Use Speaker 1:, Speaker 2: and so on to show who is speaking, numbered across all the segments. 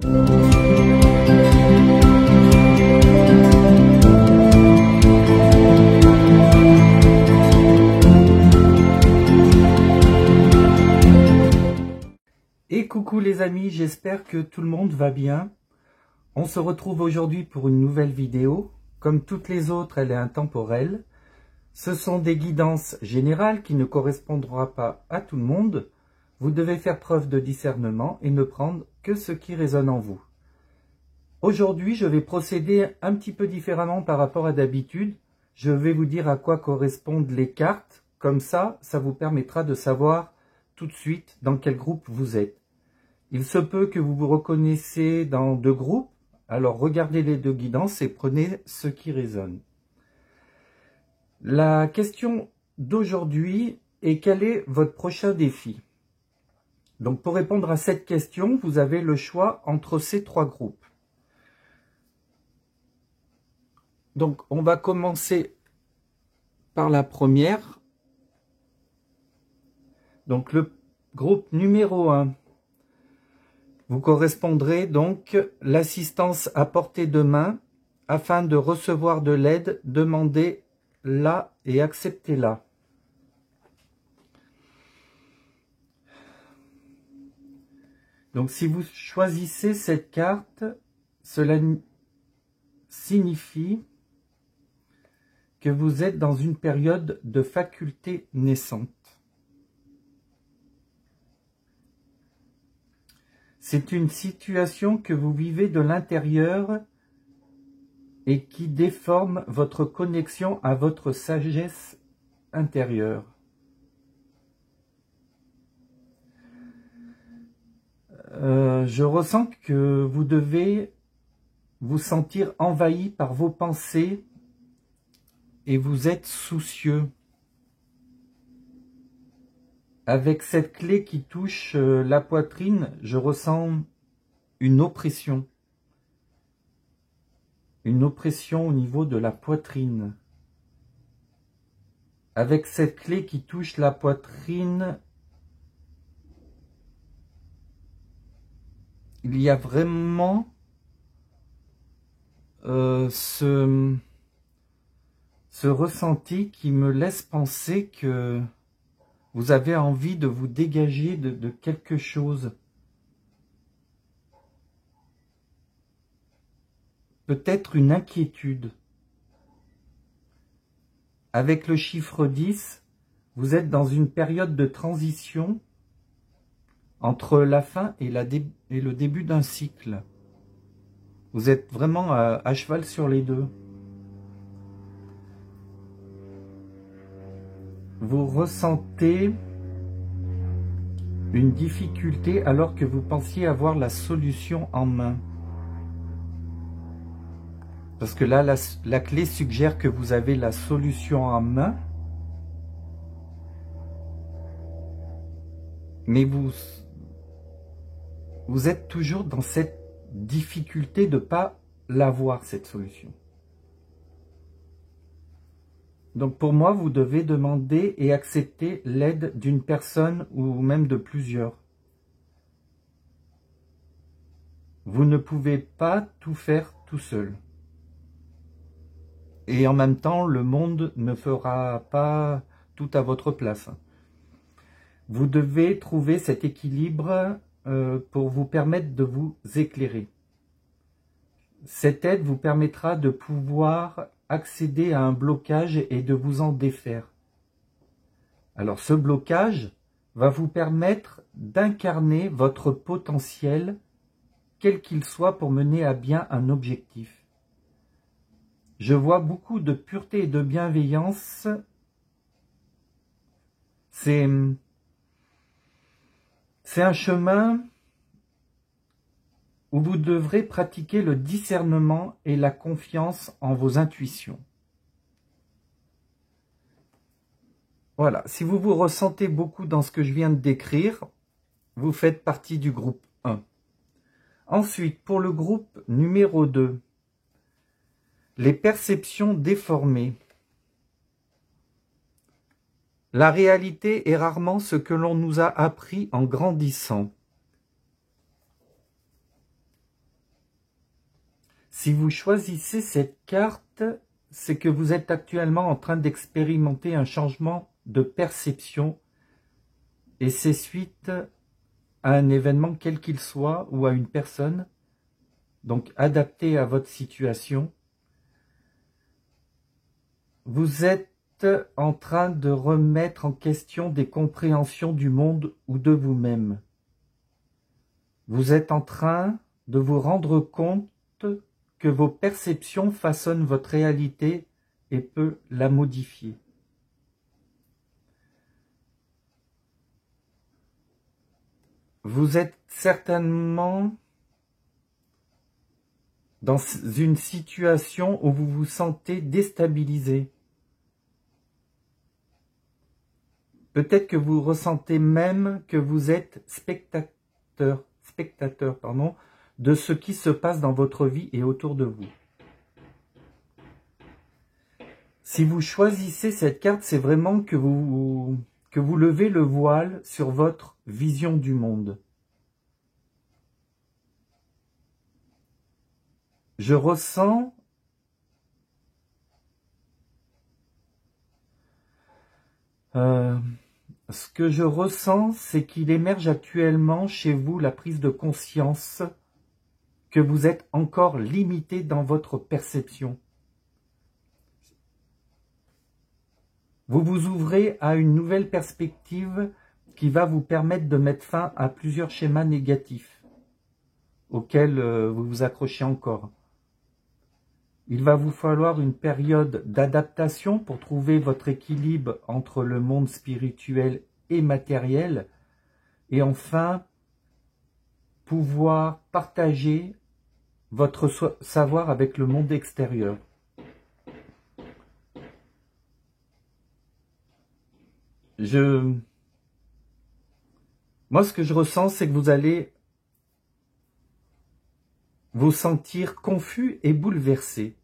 Speaker 1: Et coucou les amis, j'espère que tout le monde va bien. On se retrouve aujourd'hui pour une nouvelle vidéo. Comme toutes les autres, elle est intemporelle. Ce sont des guidances générales qui ne correspondront pas à tout le monde. Vous devez faire preuve de discernement et ne prendre que ce qui résonne en vous. Aujourd'hui, je vais procéder un petit peu différemment par rapport à d'habitude. Je vais vous dire à quoi correspondent les cartes. Comme ça, ça vous permettra de savoir tout de suite dans quel groupe vous êtes. Il se peut que vous vous reconnaissiez dans deux groupes, alors regardez les deux guidances et prenez ce qui résonne. La question d'aujourd'hui est: quel est votre prochain défi? Donc pour répondre à cette question, vous avez le choix entre ces trois groupes. Donc on va commencer par la première. Donc le groupe numéro 1. Vous correspondrez donc l'assistance à portée de main afin de recevoir de l'aide, demandez-la et acceptez-la. Donc si vous choisissez cette carte, cela signifie que vous êtes dans une période de faculté naissante. C'est une situation que vous vivez de l'intérieur et qui déforme votre connexion à votre sagesse intérieure. Je ressens que vous devez vous sentir envahi par vos pensées et vous êtes soucieux. Avec cette clé qui touche la poitrine, je ressens une oppression. Une oppression au niveau de la poitrine. Avec cette clé qui touche la poitrine, il y a vraiment ce ressenti qui me laisse penser que vous avez envie de vous dégager de quelque chose. Peut-être une inquiétude. Avec le chiffre 10, vous êtes dans une période de transition entre la fin et le début d'un cycle. Vous êtes vraiment à cheval sur les deux. Vous ressentez une difficulté alors que vous pensiez avoir la solution en main. Parce que là, la clé suggère que vous avez la solution en main. Mais vous êtes toujours dans cette difficulté de ne pas l'avoir, cette solution. Donc pour moi, vous devez demander et accepter l'aide d'une personne ou même de plusieurs. Vous ne pouvez pas tout faire tout seul. Et en même temps, le monde ne fera pas tout à votre place. Vous devez trouver cet équilibre pour vous permettre de vous éclairer. Cette aide vous permettra de pouvoir accéder à un blocage et de vous en défaire. Alors ce blocage va vous permettre d'incarner votre potentiel, quel qu'il soit, pour mener à bien un objectif. Je vois beaucoup de pureté et de bienveillance. C'est un chemin où vous devrez pratiquer le discernement et la confiance en vos intuitions. Voilà, si vous vous ressentez beaucoup dans ce que je viens de décrire, vous faites partie du groupe 1. Ensuite, pour le groupe numéro 2, les perceptions déformées. La réalité est rarement ce que l'on nous a appris en grandissant. Si vous choisissez cette carte, c'est que vous êtes actuellement en train d'expérimenter un changement de perception et c'est suite à un événement quel qu'il soit ou à une personne, donc adapté à votre situation. Vous êtes en train de remettre en question des compréhensions du monde ou de vous-même. Vous êtes en train de vous rendre compte que vos perceptions façonnent votre réalité et peuvent la modifier. Vous êtes certainement dans une situation où vous vous sentez déstabilisé. Peut-être que vous ressentez même que vous êtes spectateur de ce qui se passe dans votre vie et autour de vous. Si vous choisissez cette carte, c'est vraiment que vous levez le voile sur votre vision du monde. Je ressens ce que je ressens, c'est qu'il émerge actuellement chez vous la prise de conscience que vous êtes encore limité dans votre perception. Vous vous ouvrez à une nouvelle perspective qui va vous permettre de mettre fin à plusieurs schémas négatifs auxquels vous vous accrochez encore. Il va vous falloir une période d'adaptation pour trouver votre équilibre entre le monde spirituel et matériel et enfin pouvoir partager votre savoir avec le monde extérieur. Moi, ce que je ressens, c'est que vous allez vous sentir confus et bouleversé.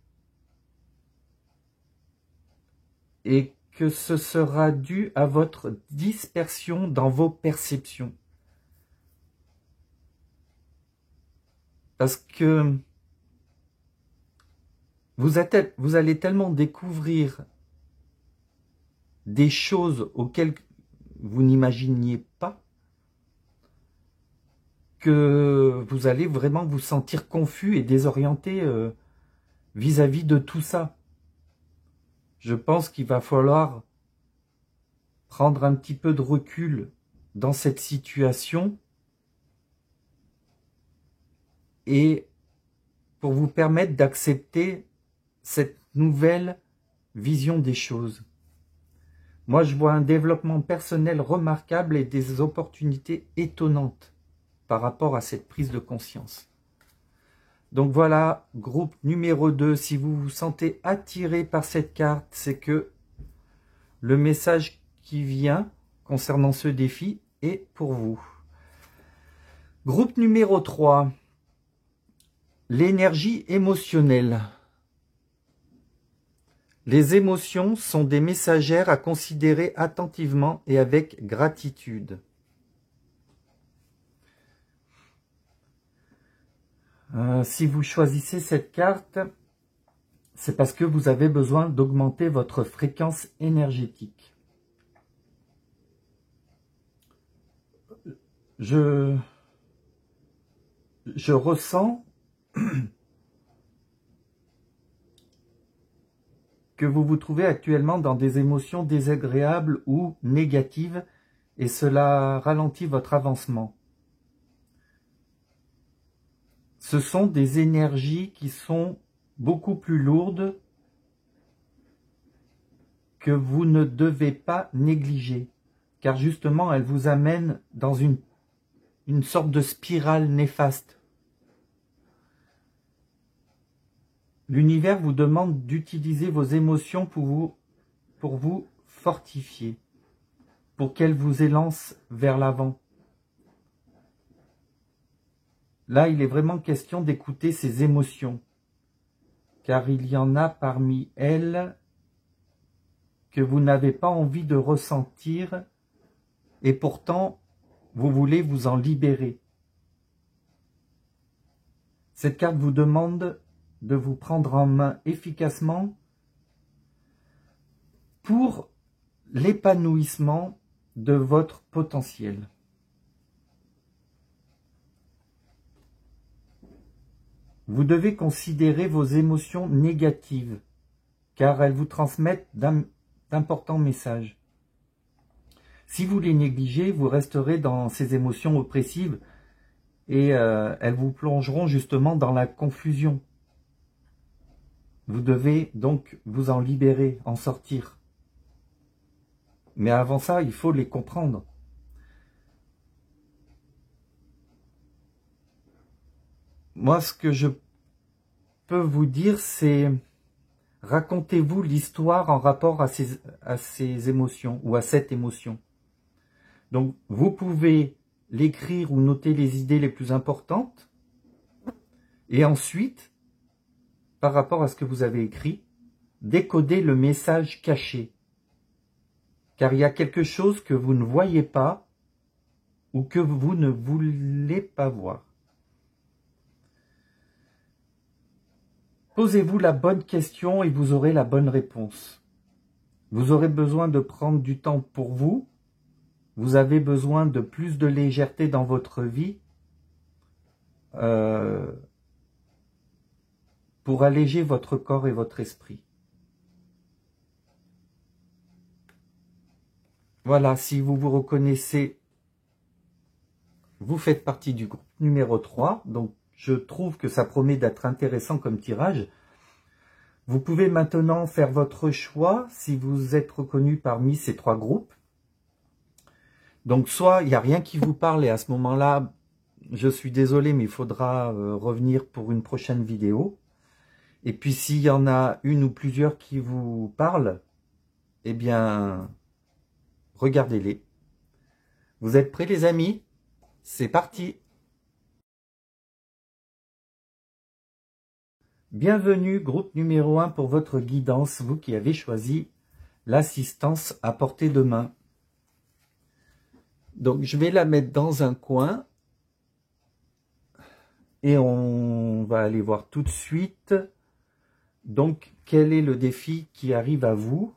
Speaker 1: Et que ce sera dû à votre dispersion dans vos perceptions. Parce que vous allez tellement découvrir des choses auxquelles vous n'imaginiez pas que vous allez vraiment vous sentir confus et désorienté vis-à-vis de tout ça. Je pense qu'il va falloir prendre un petit peu de recul dans cette situation et pour vous permettre d'accepter cette nouvelle vision des choses. Moi, je vois un développement personnel remarquable et des opportunités étonnantes par rapport à cette prise de conscience. Donc voilà, groupe numéro 2, si vous vous sentez attiré par cette carte, c'est que le message qui vient concernant ce défi est pour vous. Groupe numéro 3, l'énergie émotionnelle. Les émotions sont des messagères à considérer attentivement et avec gratitude. Si vous choisissez cette carte, c'est parce que vous avez besoin d'augmenter votre fréquence énergétique. Je ressens que vous vous trouvez actuellement dans des émotions désagréables ou négatives et cela ralentit votre avancement. Ce sont des énergies qui sont beaucoup plus lourdes que vous ne devez pas négliger, car justement elles vous amènent dans une sorte de spirale néfaste. L'univers vous demande d'utiliser vos émotions pour vous fortifier, pour qu'elles vous élancent vers l'avant. Là, il est vraiment question d'écouter ces émotions, car il y en a parmi elles que vous n'avez pas envie de ressentir, et pourtant, vous voulez vous en libérer. Cette carte vous demande de vous prendre en main efficacement pour l'épanouissement de votre potentiel. Vous devez considérer vos émotions négatives, car elles vous transmettent d'importants messages. Si vous les négligez, vous resterez dans ces émotions oppressives et elles vous plongeront justement dans la confusion. Vous devez donc vous en libérer, en sortir. Mais avant ça, il faut les comprendre. Moi, ce que je peux vous dire, c'est racontez-vous l'histoire en rapport à ces émotions ou à cette émotion. Donc, vous pouvez l'écrire ou noter les idées les plus importantes et ensuite, par rapport à ce que vous avez écrit, décoder le message caché. Car il y a quelque chose que vous ne voyez pas ou que vous ne voulez pas voir. Posez-vous la bonne question et vous aurez la bonne réponse. Vous aurez besoin de prendre du temps pour vous. Vous avez besoin de plus de légèreté dans votre vie pour alléger votre corps et votre esprit. Voilà, si vous vous reconnaissez, vous faites partie du groupe numéro 3, donc je trouve que ça promet d'être intéressant comme tirage. Vous pouvez maintenant faire votre choix si vous êtes reconnu parmi ces 3 groupes. Donc soit il n'y a rien qui vous parle et à ce moment-là, je suis désolé, mais il faudra revenir pour une prochaine vidéo. Et puis s'il y en a une ou plusieurs qui vous parlent, eh bien, regardez-les. Vous êtes prêts les amis? C'est parti! Bienvenue, groupe numéro 1 pour votre guidance, vous qui avez choisi l'assistance à portée de main. Donc je vais la mettre dans un coin et on va aller voir tout de suite donc quel est le défi qui arrive à vous.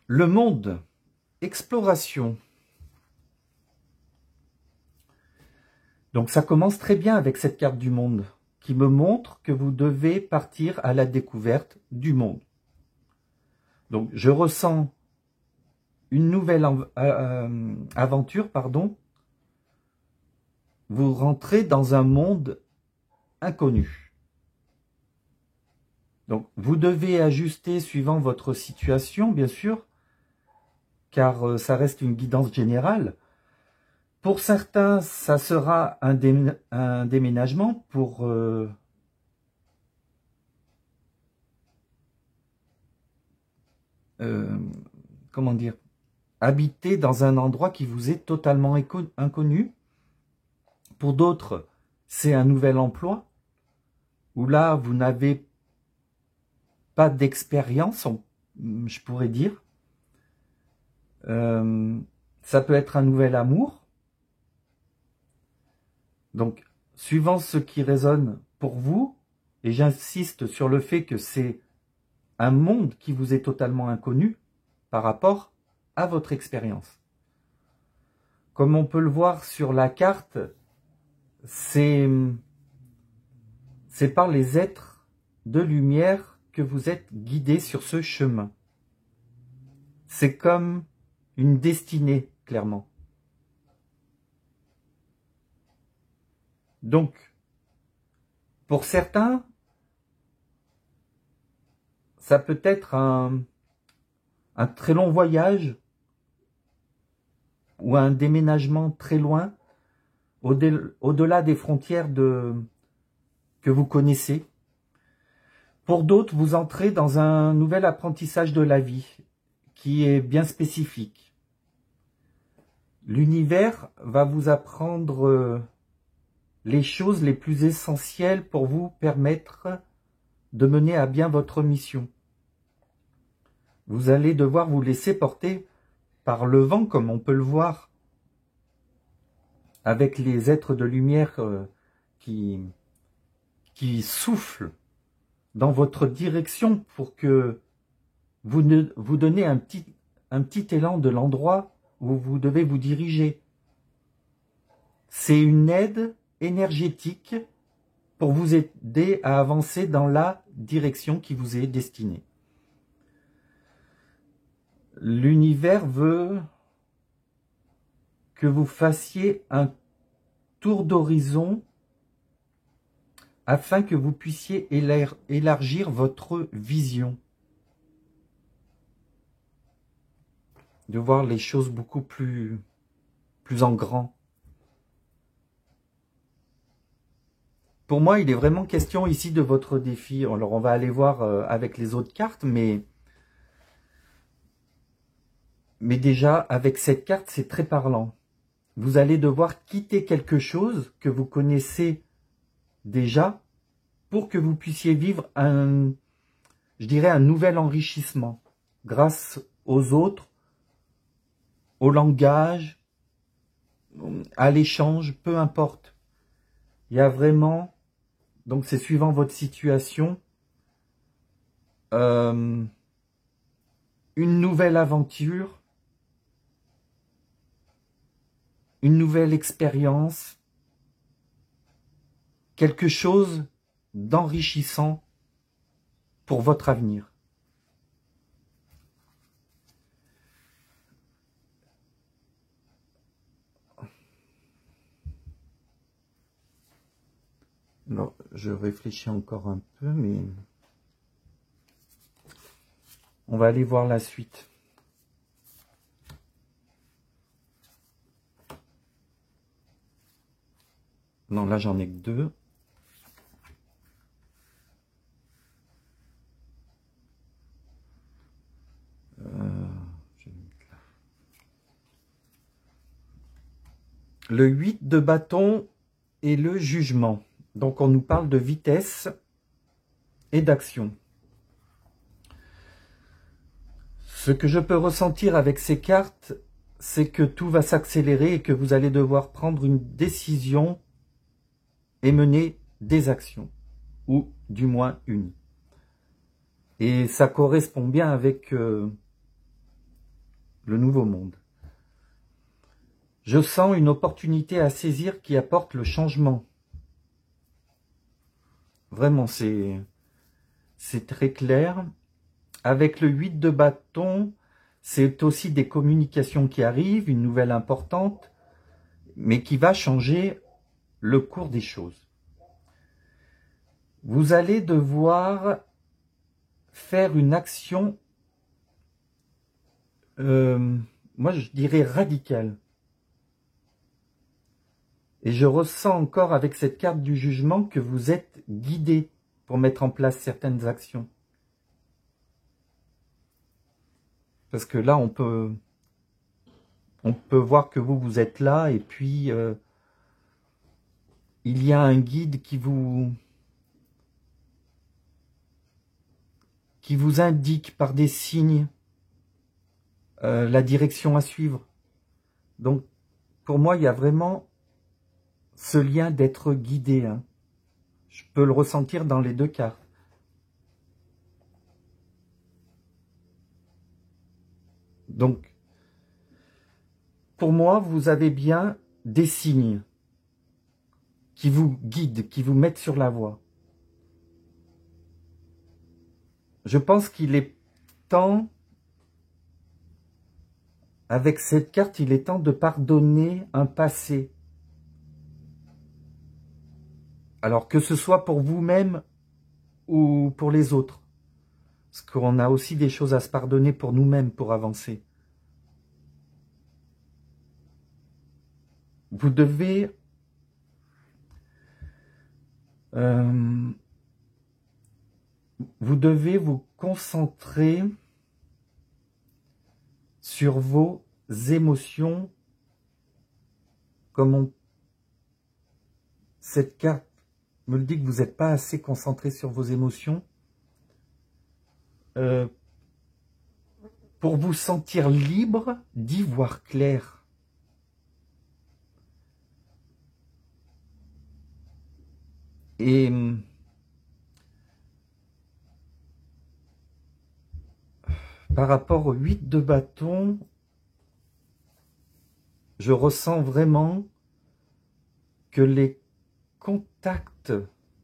Speaker 1: Le monde, exploration. Donc ça commence très bien avec cette carte du monde qui me montre que vous devez partir à la découverte du monde. Donc je ressens une nouvelle aventure, pardon. Vous rentrez dans un monde inconnu. Donc vous devez ajuster suivant votre situation, bien sûr, car ça reste une guidance générale. Pour certains, ça sera un déménagement pour comment dire, habiter dans un endroit qui vous est totalement inconnu. Pour d'autres, c'est un nouvel emploi où là, vous n'avez pas d'expérience, je pourrais dire. Ça peut être un nouvel amour. Donc, suivant ce qui résonne pour vous, et j'insiste sur le fait que c'est un monde qui vous est totalement inconnu par rapport à votre expérience. Comme on peut le voir sur la carte, c'est par les êtres de lumière que vous êtes guidés sur ce chemin. C'est comme une destinée, clairement. Donc, pour certains, ça peut être un très long voyage ou un déménagement très loin, au-delà des frontières que vous connaissez. Pour d'autres, vous entrez dans un nouvel apprentissage de la vie qui est bien spécifique. L'univers va vous apprendre les choses les plus essentielles pour vous permettre de mener à bien votre mission. Vous allez devoir vous laisser porter par le vent, comme on peut le voir avec les êtres de lumière qui soufflent dans votre direction pour que vous donnez un petit élan de l'endroit où vous devez vous diriger. C'est une aide énergétique pour vous aider à avancer dans la direction qui vous est destinée. L'univers veut que vous fassiez un tour d'horizon afin que vous puissiez élargir votre vision. De voir les choses beaucoup plus en grand. Pour moi, il est vraiment question ici de votre défi. Alors, on va aller voir avec les autres cartes, mais déjà, avec cette carte, c'est très parlant. Vous allez devoir quitter quelque chose que vous connaissez déjà pour que vous puissiez vivre je dirais, un nouvel enrichissement grâce aux autres, au langage, à l'échange, peu importe. Il y a vraiment, donc c'est suivant votre situation, une nouvelle aventure, une nouvelle expérience, quelque chose d'enrichissant pour votre avenir. Non, je réfléchis encore un peu, mais on va aller voir la suite. Non, là j'en ai que deux. Le 8 de bâton et le jugement. Donc on nous parle de vitesse et d'action. Ce que je peux ressentir avec ces cartes, c'est que tout va s'accélérer et que vous allez devoir prendre une décision et mener des actions, ou du moins une. Et ça correspond bien avec le nouveau monde. Je sens une opportunité à saisir qui apporte le changement. Vraiment, c'est très clair. Avec le 8 de bâton, c'est aussi des communications qui arrivent, une nouvelle importante, mais qui va changer le cours des choses. Vous allez devoir faire une action, moi je dirais radicale. Et je ressens encore avec cette carte du jugement que vous êtes guidé pour mettre en place certaines actions. Parce que là, on peut voir que vous êtes là et puis il y a un guide qui vous indique par des signes la direction à suivre. Donc, pour moi, il y a vraiment ce lien d'être guidé. Hein. Je peux le ressentir dans les deux cartes. Donc, pour moi, vous avez bien des signes qui vous guident, qui vous mettent sur la voie. Je pense qu'il est temps, avec cette carte, il est temps de pardonner un passé. Alors que ce soit pour vous-même ou pour les autres. Parce qu'on a aussi des choses à se pardonner pour nous-mêmes pour avancer. Vous devez vous concentrer sur vos émotions, comme cette carte me le dit que vous n'êtes pas assez concentré sur vos émotions, pour vous sentir libre d'y voir clair. Et par rapport au 8 de bâton, je ressens vraiment que les contacts,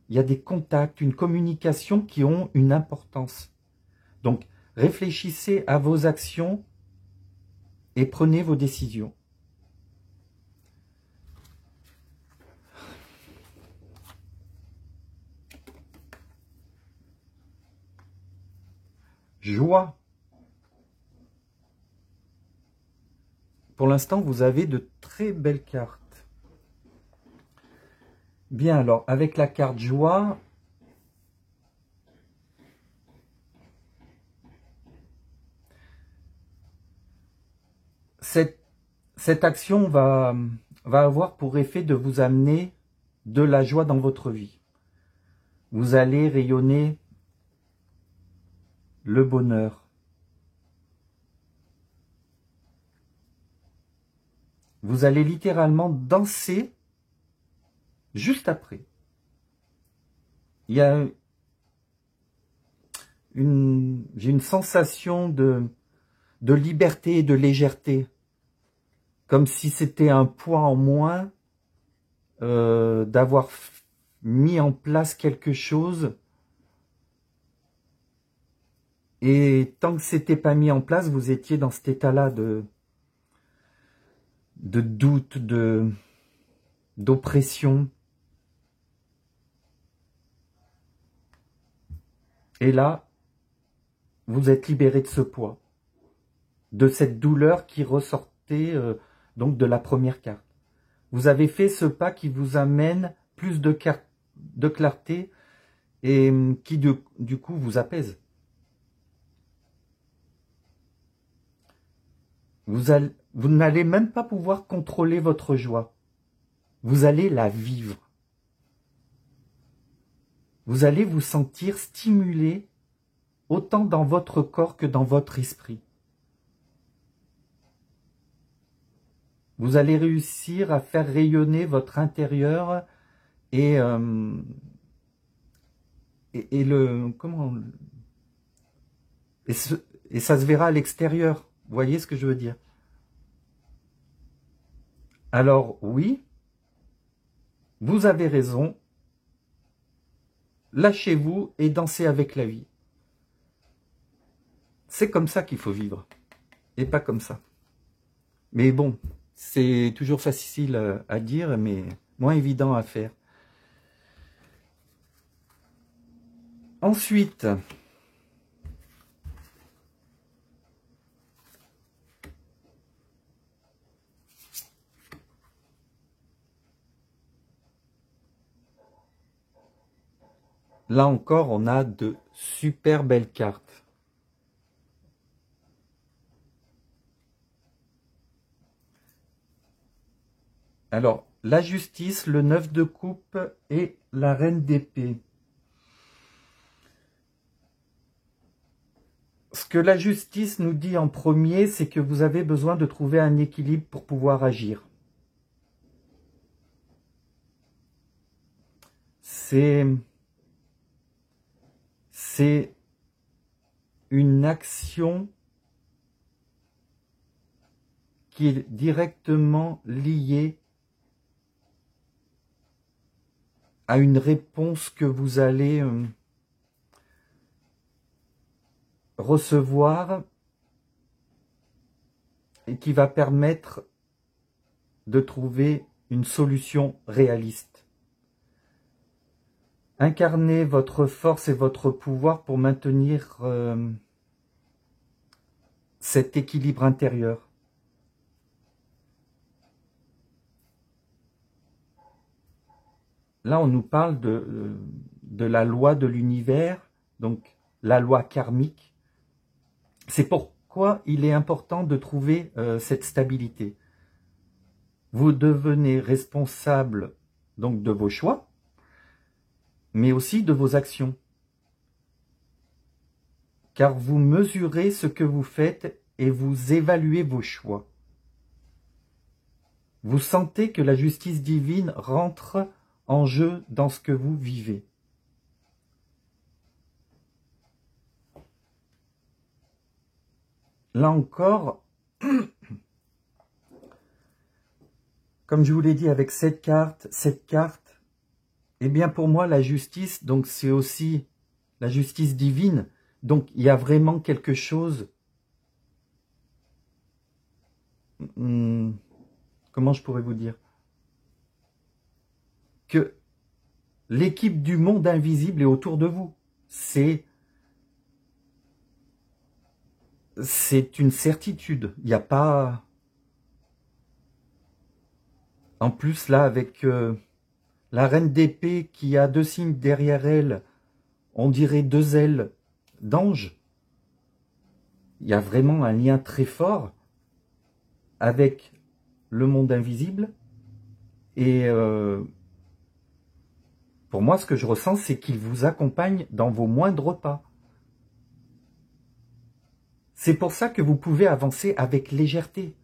Speaker 1: il y a des contacts, une communication qui ont une importance. Donc, réfléchissez à vos actions et prenez vos décisions. Joie. Pour l'instant, vous avez de très belles cartes. Bien, alors, avec la carte joie, cette action va avoir pour effet de vous amener de la joie dans votre vie. Vous allez rayonner le bonheur. Vous allez littéralement danser juste après. Il y a j'ai une sensation de liberté et de légèreté. Comme si c'était un poids en moins d'avoir mis en place quelque chose. Et tant que c'était pas mis en place, vous étiez dans cet état-là de doute, d'oppression. Et là, vous êtes libéré de ce poids, de cette douleur qui ressortait donc de la première carte. Vous avez fait ce pas qui vous amène plus de clarté et qui du coup vous apaise. Vous n'allez même pas pouvoir contrôler votre joie. Vous allez la vivre. Vous allez vous sentir stimulé autant dans votre corps que dans votre esprit. Vous allez réussir à faire rayonner votre intérieur et ça se verra à l'extérieur. Vous voyez ce que je veux dire? Alors oui, vous avez raison. Lâchez-vous et dansez avec la vie. C'est comme ça qu'il faut vivre. Et pas comme ça. Mais bon, c'est toujours facile à dire, mais moins évident à faire. Ensuite, là encore, on a de super belles cartes. Alors, la justice, le 9 de coupe et la reine d'épée. Ce que la justice nous dit en premier, c'est que vous avez besoin de trouver un équilibre pour pouvoir agir. C'est une action qui est directement liée à une réponse que vous allez recevoir et qui va permettre de trouver une solution réaliste. Incarnez votre force et votre pouvoir pour maintenir cet équilibre intérieur. Là, on nous parle de la loi de l'univers, donc la loi karmique. C'est pourquoi il est important de trouver cette stabilité. Vous devenez responsable donc de vos choix, mais aussi de vos actions. Car vous mesurez ce que vous faites et vous évaluez vos choix. Vous sentez que la justice divine rentre en jeu dans ce que vous vivez. Là encore, comme je vous l'ai dit avec cette carte, eh bien pour moi la justice, donc c'est aussi la justice divine. Donc il y a vraiment quelque chose, comment je pourrais vous dire, que l'équipe du monde invisible est autour de vous. C'est une certitude. Il n'y a pas... En plus, là, avec la reine d'épée qui a 2 signes derrière elle, on dirait 2 ailes d'ange. Il y a vraiment un lien très fort avec le monde invisible. Et pour moi, ce que je ressens, c'est qu'il vous accompagne dans vos moindres pas. C'est pour ça que vous pouvez avancer avec légèreté.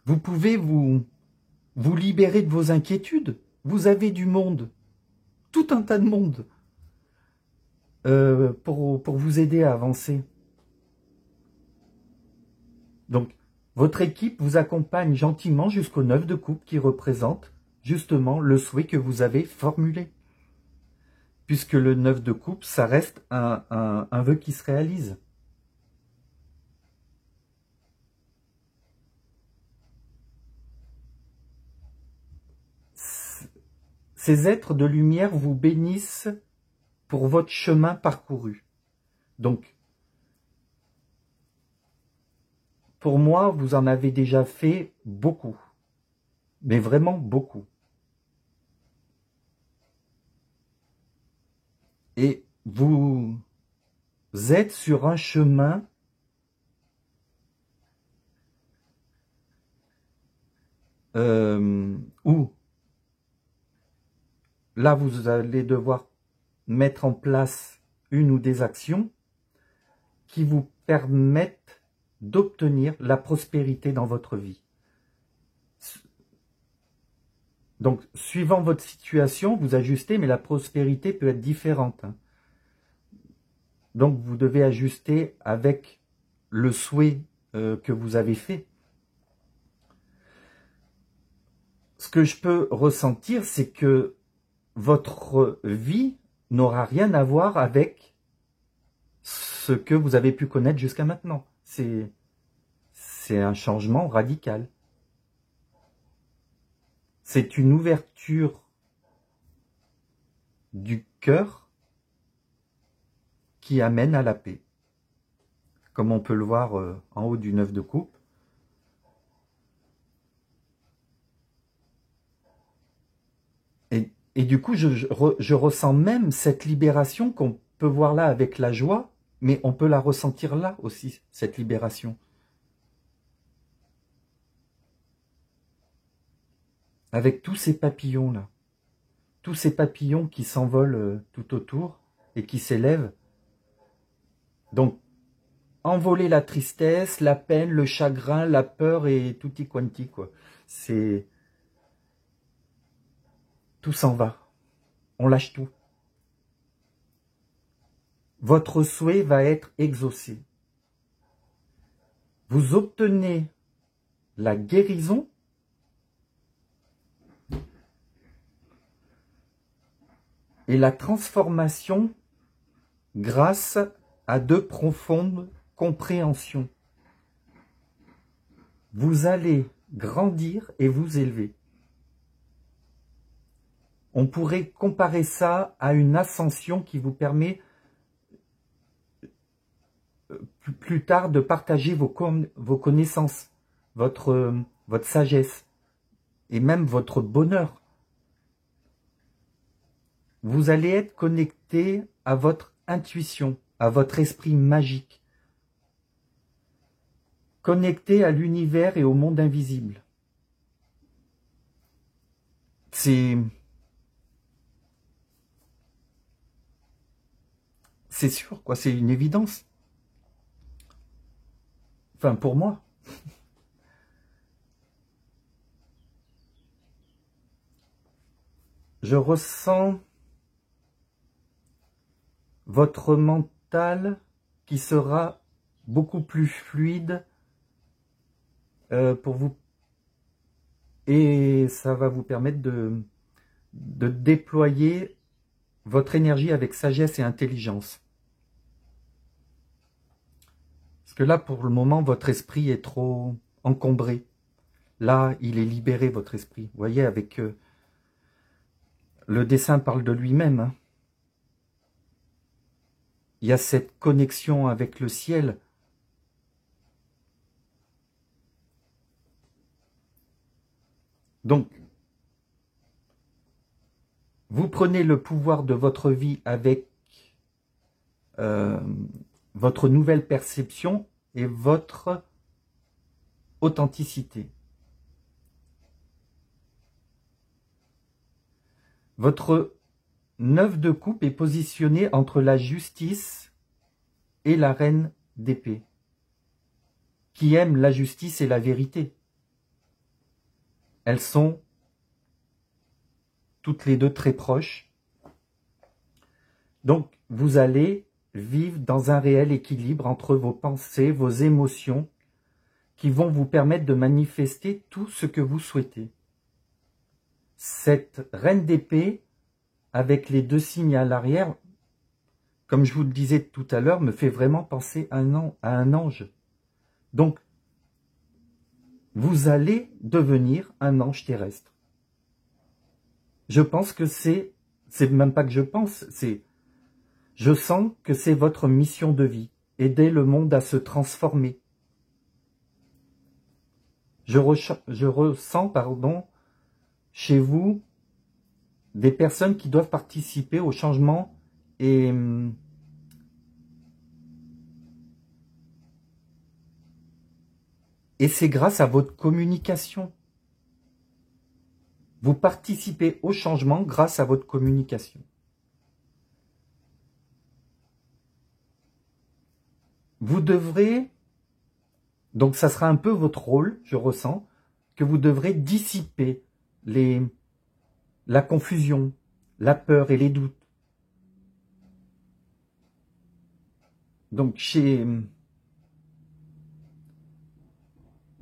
Speaker 1: Vous pouvez vous libérer de vos inquiétudes. Vous avez du monde, tout un tas de monde, pour vous aider à avancer. Donc, votre équipe vous accompagne gentiment jusqu'au 9 de coupe qui représente justement le souhait que vous avez formulé. Puisque le 9 de coupe, ça reste un vœu qui se réalise. Ces êtres de lumière vous bénissent pour votre chemin parcouru. Donc, pour moi, vous en avez déjà fait beaucoup. Mais vraiment beaucoup. Et vous êtes sur un chemin où là, vous allez devoir mettre en place une ou des actions qui vous permettent d'obtenir la prospérité dans votre vie. Donc, suivant votre situation, vous ajustez, mais la prospérité peut être différente. Donc, vous devez ajuster avec le souhait que vous avez fait. Ce que je peux ressentir, c'est que votre vie n'aura rien à voir avec ce que vous avez pu connaître jusqu'à maintenant. C'est un changement radical. C'est une ouverture du cœur qui amène à la paix. Comme on peut le voir en haut du 9 de coupe. Et du coup, je ressens même cette libération qu'on peut voir là avec la joie, mais on peut la ressentir là aussi, cette libération. Avec tous ces papillons-là. Tous ces papillons qui s'envolent tout autour et qui s'élèvent. Donc, envoler la tristesse, la peine, le chagrin, la peur et tutti quanti, quoi. C'est... Tout s'en va. On lâche tout. Votre souhait va être exaucé. Vous obtenez la guérison et la transformation grâce à de profondes compréhensions. Vous allez grandir et vous élever. On pourrait comparer ça à une ascension qui vous permet plus tard de partager vos connaissances, votre sagesse et même votre bonheur. Vous allez être connecté à votre intuition, à votre esprit magique, connecté à l'univers et au monde invisible. C'est sûr, quoi, c'est une évidence. Enfin, pour moi. je ressens votre mental qui sera beaucoup plus fluide pour vous, et ça va vous permettre de déployer votre énergie avec sagesse et intelligence. Parce que là, pour le moment, votre esprit est trop encombré. Là, il est libéré, votre esprit. Vous voyez, avec le dessin parle de lui-même. Hein. Il y a cette connexion avec le ciel. Donc, vous prenez le pouvoir de votre vie avec votre nouvelle perception et votre authenticité. Votre 9 de coupe est positionné entre la justice et la reine d'épée, qui aime la justice et la vérité. Elles sont toutes les deux très proches. Donc, vous allez vivre dans un réel équilibre entre vos pensées, vos émotions, qui vont vous permettre de manifester tout ce que vous souhaitez. Cette reine d'épée, avec les deux signes à l'arrière, comme je vous le disais tout à l'heure, me fait vraiment penser à un ange. Donc, vous allez devenir un ange terrestre. Je pense que c'est même pas que je pense, je sens que c'est votre mission de vie, aider le monde à se transformer. Je ressens, pardon, chez vous, des personnes qui doivent participer au changement et c'est grâce à votre communication. Vous participez au changement grâce à votre communication. Vous devrez, donc ça sera un peu votre rôle, je ressens, que vous devrez dissiper la confusion, la peur et les doutes. Donc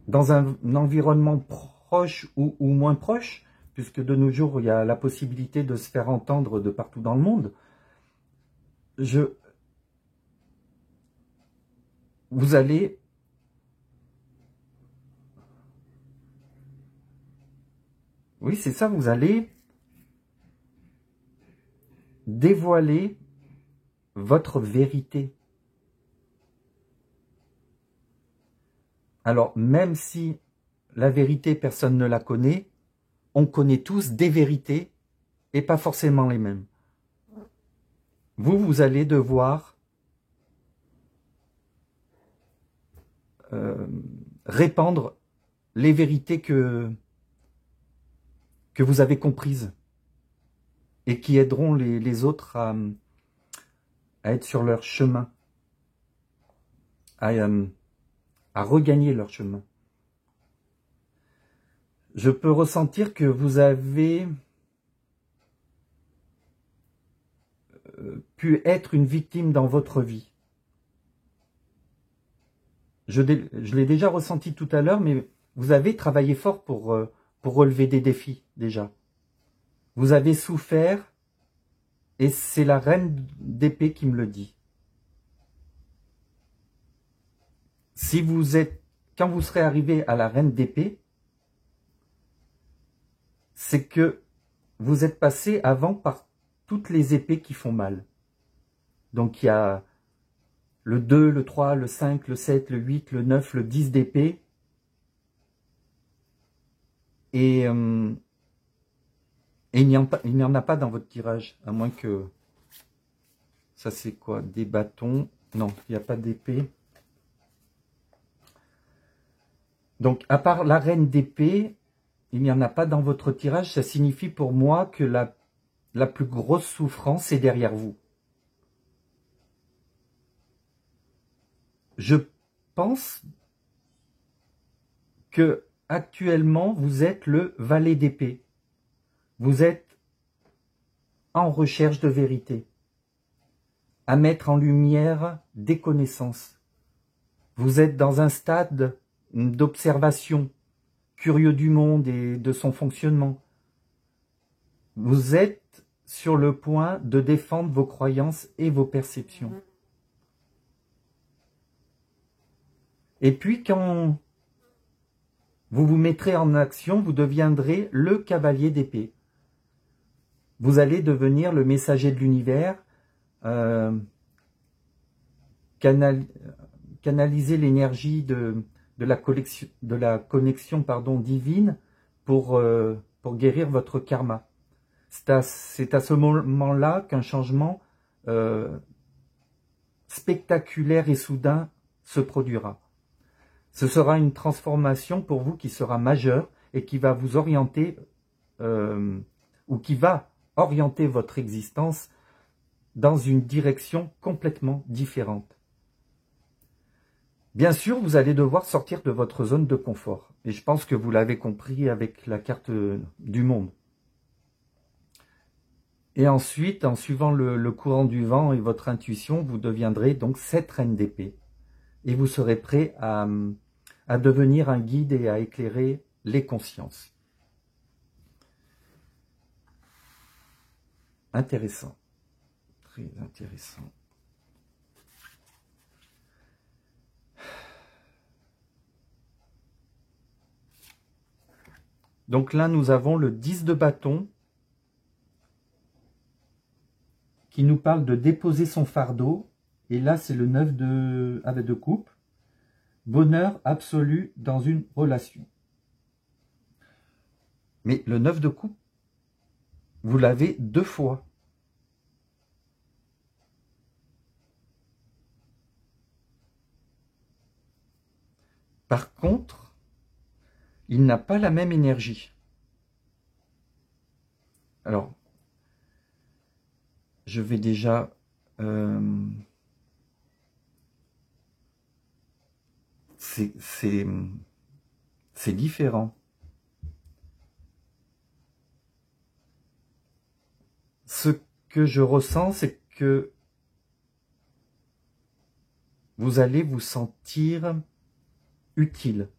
Speaker 1: dans un environnement proche ou moins proche, puisque de nos jours il y a la possibilité de se faire entendre de partout dans le monde, vous allez oui, c'est ça, vous allez dévoiler votre vérité. Alors, même si la vérité, personne ne la connaît, on connaît tous des vérités et pas forcément les mêmes. Vous allez devoir répandre les vérités que vous avez comprises et qui aideront les autres à être sur leur chemin, à regagner leur chemin. Je peux ressentir que vous avez pu être une victime dans votre vie. Je l'ai déjà ressenti tout à l'heure, mais vous avez travaillé fort pour relever des défis, déjà. Vous avez souffert, et c'est la reine d'épée qui me le dit. Quand vous serez arrivé à la reine d'épée, c'est que vous êtes passé avant par toutes les épées qui font mal. Donc il y a le 2, le 3, le 5, le 7, le 8, le 9, le 10 d'épée. Et il n'y en a pas dans votre tirage, à moins que... Ça c'est quoi? Des bâtons? Non, il n'y a pas d'épée. Donc, à part la reine d'épée, il n'y en a pas dans votre tirage. Ça signifie pour moi que la plus grosse souffrance est derrière vous. Je pense que actuellement vous êtes le valet d'épée. Vous êtes en recherche de vérité, à mettre en lumière des connaissances. Vous êtes dans un stade d'observation, curieux du monde et de son fonctionnement. Vous êtes sur le point de défendre vos croyances et vos perceptions. Et puis quand vous vous mettrez en action, vous deviendrez le cavalier d'épée. Vous allez devenir le messager de l'univers, canaliser l'énergie de la connexion divine pour guérir votre karma. C'est à ce moment-là qu'un changement spectaculaire et soudain se produira. Ce sera une transformation pour vous qui sera majeure et qui va vous orienter, ou qui va orienter votre existence dans une direction complètement différente. Bien sûr, vous allez devoir sortir de votre zone de confort. Et je pense que vous l'avez compris avec la carte du monde. Et ensuite, en suivant le courant du vent et votre intuition, vous deviendrez donc cette reine d'épée. Et vous serez prêt à devenir un guide et à éclairer les consciences. Intéressant. Très intéressant. Donc là, nous avons le 10 de bâton qui nous parle de déposer son fardeau. Et là, c'est le 9 de coupe. Bonheur absolu dans une relation. Mais le 9 de coupe, vous l'avez 2 fois. Par contre, il n'a pas la même énergie. Alors, je vais déjà... c'est différent. Ce que je ressens, c'est que vous allez vous sentir utile,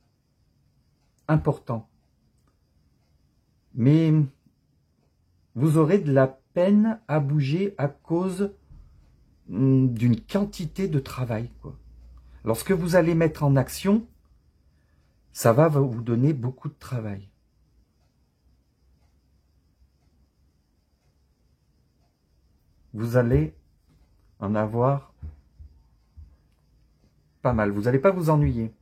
Speaker 1: important. Mais vous aurez de la peine à bouger à cause d'une quantité de travail, quoi. Lorsque vous allez mettre en action, ça va vous donner beaucoup de travail. Vous allez en avoir pas mal. Vous n'allez pas vous ennuyer.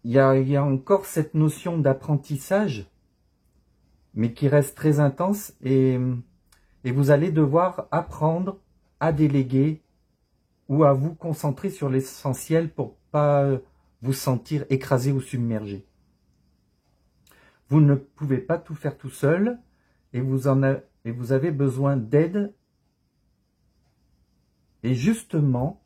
Speaker 1: Il y a encore cette notion d'apprentissage, mais qui reste très intense et vous allez devoir apprendre à déléguer ou à vous concentrer sur l'essentiel pour pas vous sentir écrasé ou submergé. Vous ne pouvez pas tout faire tout seul et vous avez besoin d'aide. Et justement,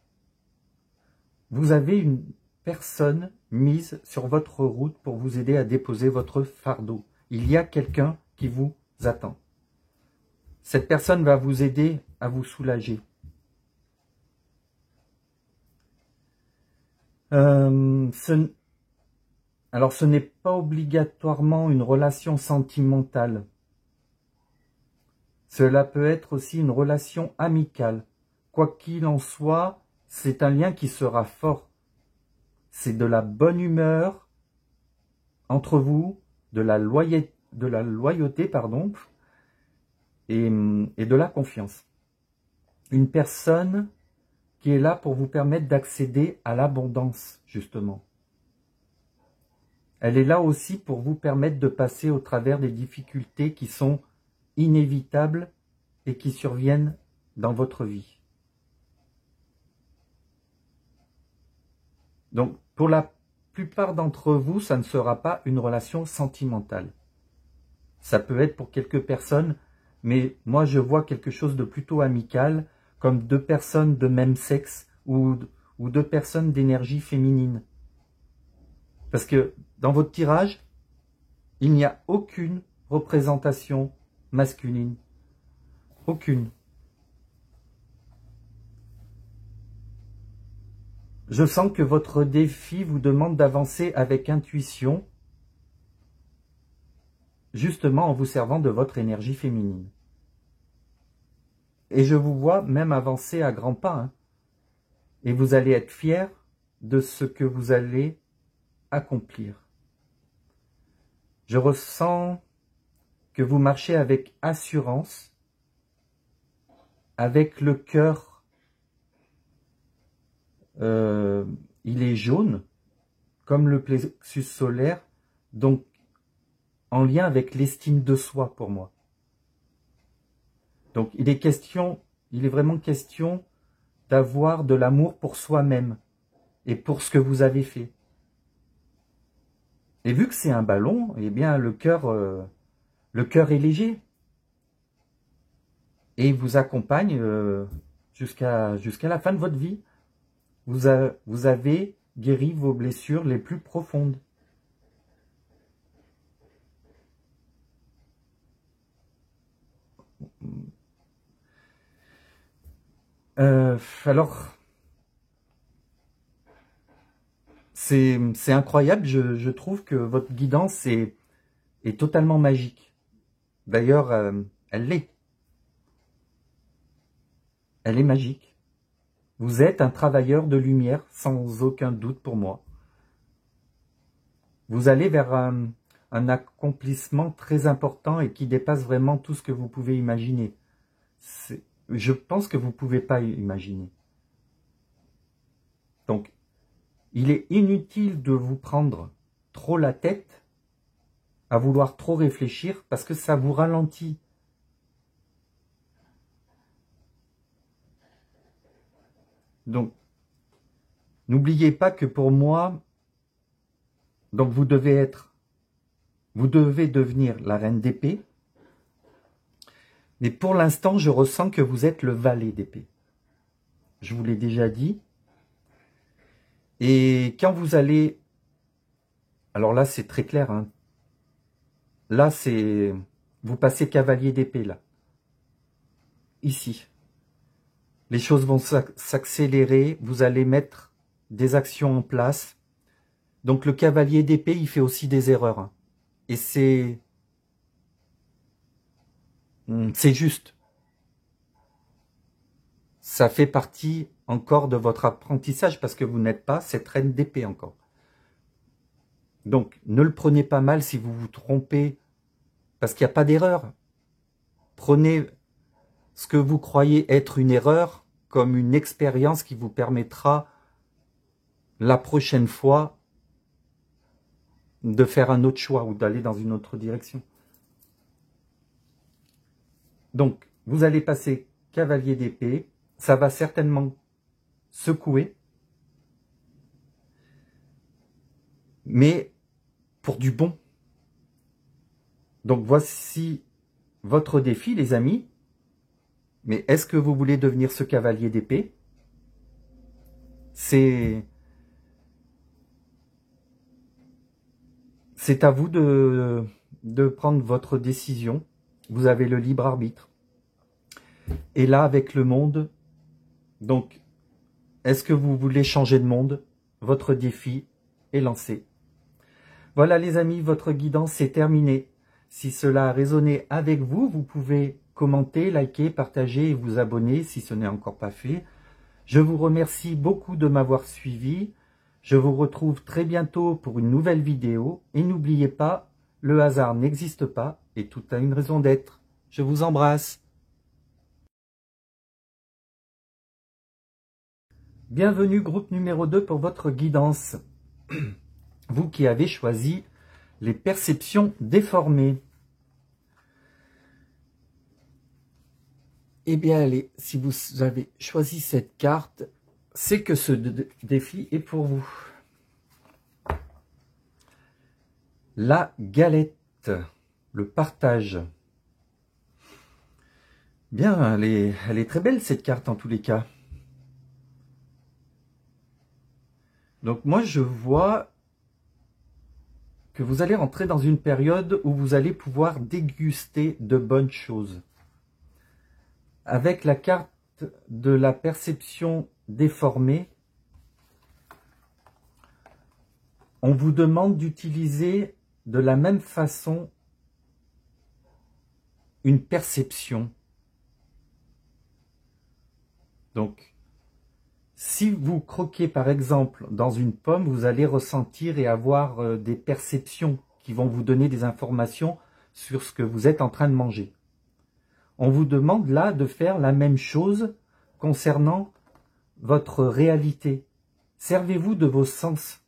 Speaker 1: vous avez une personne mise sur votre route pour vous aider à déposer votre fardeau. Il y a quelqu'un qui vous attend. Cette personne va vous aider à vous soulager. Alors, ce n'est pas obligatoirement une relation sentimentale. Cela peut être aussi une relation amicale. Quoi qu'il en soit, c'est un lien qui sera fort. C'est de la bonne humeur entre vous, de la loyauté, et de la confiance. Une personne qui est là pour vous permettre d'accéder à l'abondance, justement. Elle est là aussi pour vous permettre de passer au travers des difficultés qui sont inévitables et qui surviennent dans votre vie. Donc, pour la plupart d'entre vous, ça ne sera pas une relation sentimentale. Ça peut être pour quelques personnes, mais moi je vois quelque chose de plutôt amical, comme 2 personnes de même sexe ou 2 personnes d'énergie féminine. Parce que dans votre tirage, Il n'y a aucune représentation masculine. Aucune. Je sens que votre défi vous demande d'avancer avec intuition, justement en vous servant de votre énergie féminine. Et je vous vois même avancer à grands pas. Hein. Et vous allez être fiers de ce que vous allez accomplir. Je ressens que vous marchez avec assurance, avec le cœur. Il est jaune, comme le plexus solaire, donc en lien avec l'estime de soi pour moi. Donc il est vraiment question d'avoir de l'amour pour soi-même et pour ce que vous avez fait. Et vu que c'est un ballon, eh bien le cœur est léger et il vous accompagne jusqu'à la fin de votre vie. Vous avez guéri vos blessures les plus profondes. Alors, c'est incroyable, je trouve que votre guidance est totalement magique. D'ailleurs, elle l'est. Elle est magique. Vous êtes un travailleur de lumière, sans aucun doute pour moi. Vous allez vers un accomplissement très important et qui dépasse vraiment tout ce que vous pouvez imaginer. Je pense que vous ne pouvez pas imaginer. Donc, il est inutile de vous prendre trop la tête à vouloir trop réfléchir parce que ça vous ralentit. Donc, n'oubliez pas que pour moi, donc vous devez devenir la reine d'épée. Mais pour l'instant, je ressens que vous êtes le valet d'épée. Je vous l'ai déjà dit. Et quand vous allez... Alors là, c'est très clair. Hein. Là, c'est... Vous passez cavalier d'épée, là. Ici. Les choses vont s'accélérer. Vous allez mettre des actions en place. Donc le cavalier d'épée, il fait aussi des erreurs. Hein. Et c'est juste. Ça fait partie encore de votre apprentissage parce que vous n'êtes pas cette reine d'épée encore. Donc, ne le prenez pas mal si vous vous trompez parce qu'il n'y a pas d'erreur. Prenez ce que vous croyez être une erreur comme une expérience qui vous permettra la prochaine fois de faire un autre choix ou d'aller dans une autre direction. Donc, vous allez passer cavalier d'épée, ça va certainement secouer, mais pour du bon. Donc, voici votre défi, les amis. Mais est-ce que vous voulez devenir ce cavalier d'épée? C'est à vous de prendre votre décision. Vous avez le libre arbitre. Et là, avec le monde, donc, est-ce que vous voulez changer de monde? Votre défi est lancé. Voilà les amis, votre guidance est terminée. Si cela a résonné avec vous, vous pouvez commenter, liker, partager et vous abonner si ce n'est encore pas fait. Je vous remercie beaucoup de m'avoir suivi. Je vous retrouve très bientôt pour une nouvelle vidéo. Et n'oubliez pas, le hasard n'existe pas et tout a une raison d'être. Je vous embrasse. Bienvenue groupe numéro 2 pour votre guidance. Vous qui avez choisi les perceptions déformées. Eh bien allez, si vous avez choisi cette carte, c'est que ce défi est pour vous. La galette, le partage. Bien, elle est très belle cette carte en tous les cas. Donc moi je vois que vous allez rentrer dans une période où vous allez pouvoir déguster de bonnes choses. Avec la carte de la perception déformée, on vous demande d'utiliser de la même façon une perception. Donc, si vous croquez par exemple dans une pomme, vous allez ressentir et avoir des perceptions qui vont vous donner des informations sur ce que vous êtes en train de manger. On vous demande là de faire la même chose concernant votre réalité. Servez-vous de vos sens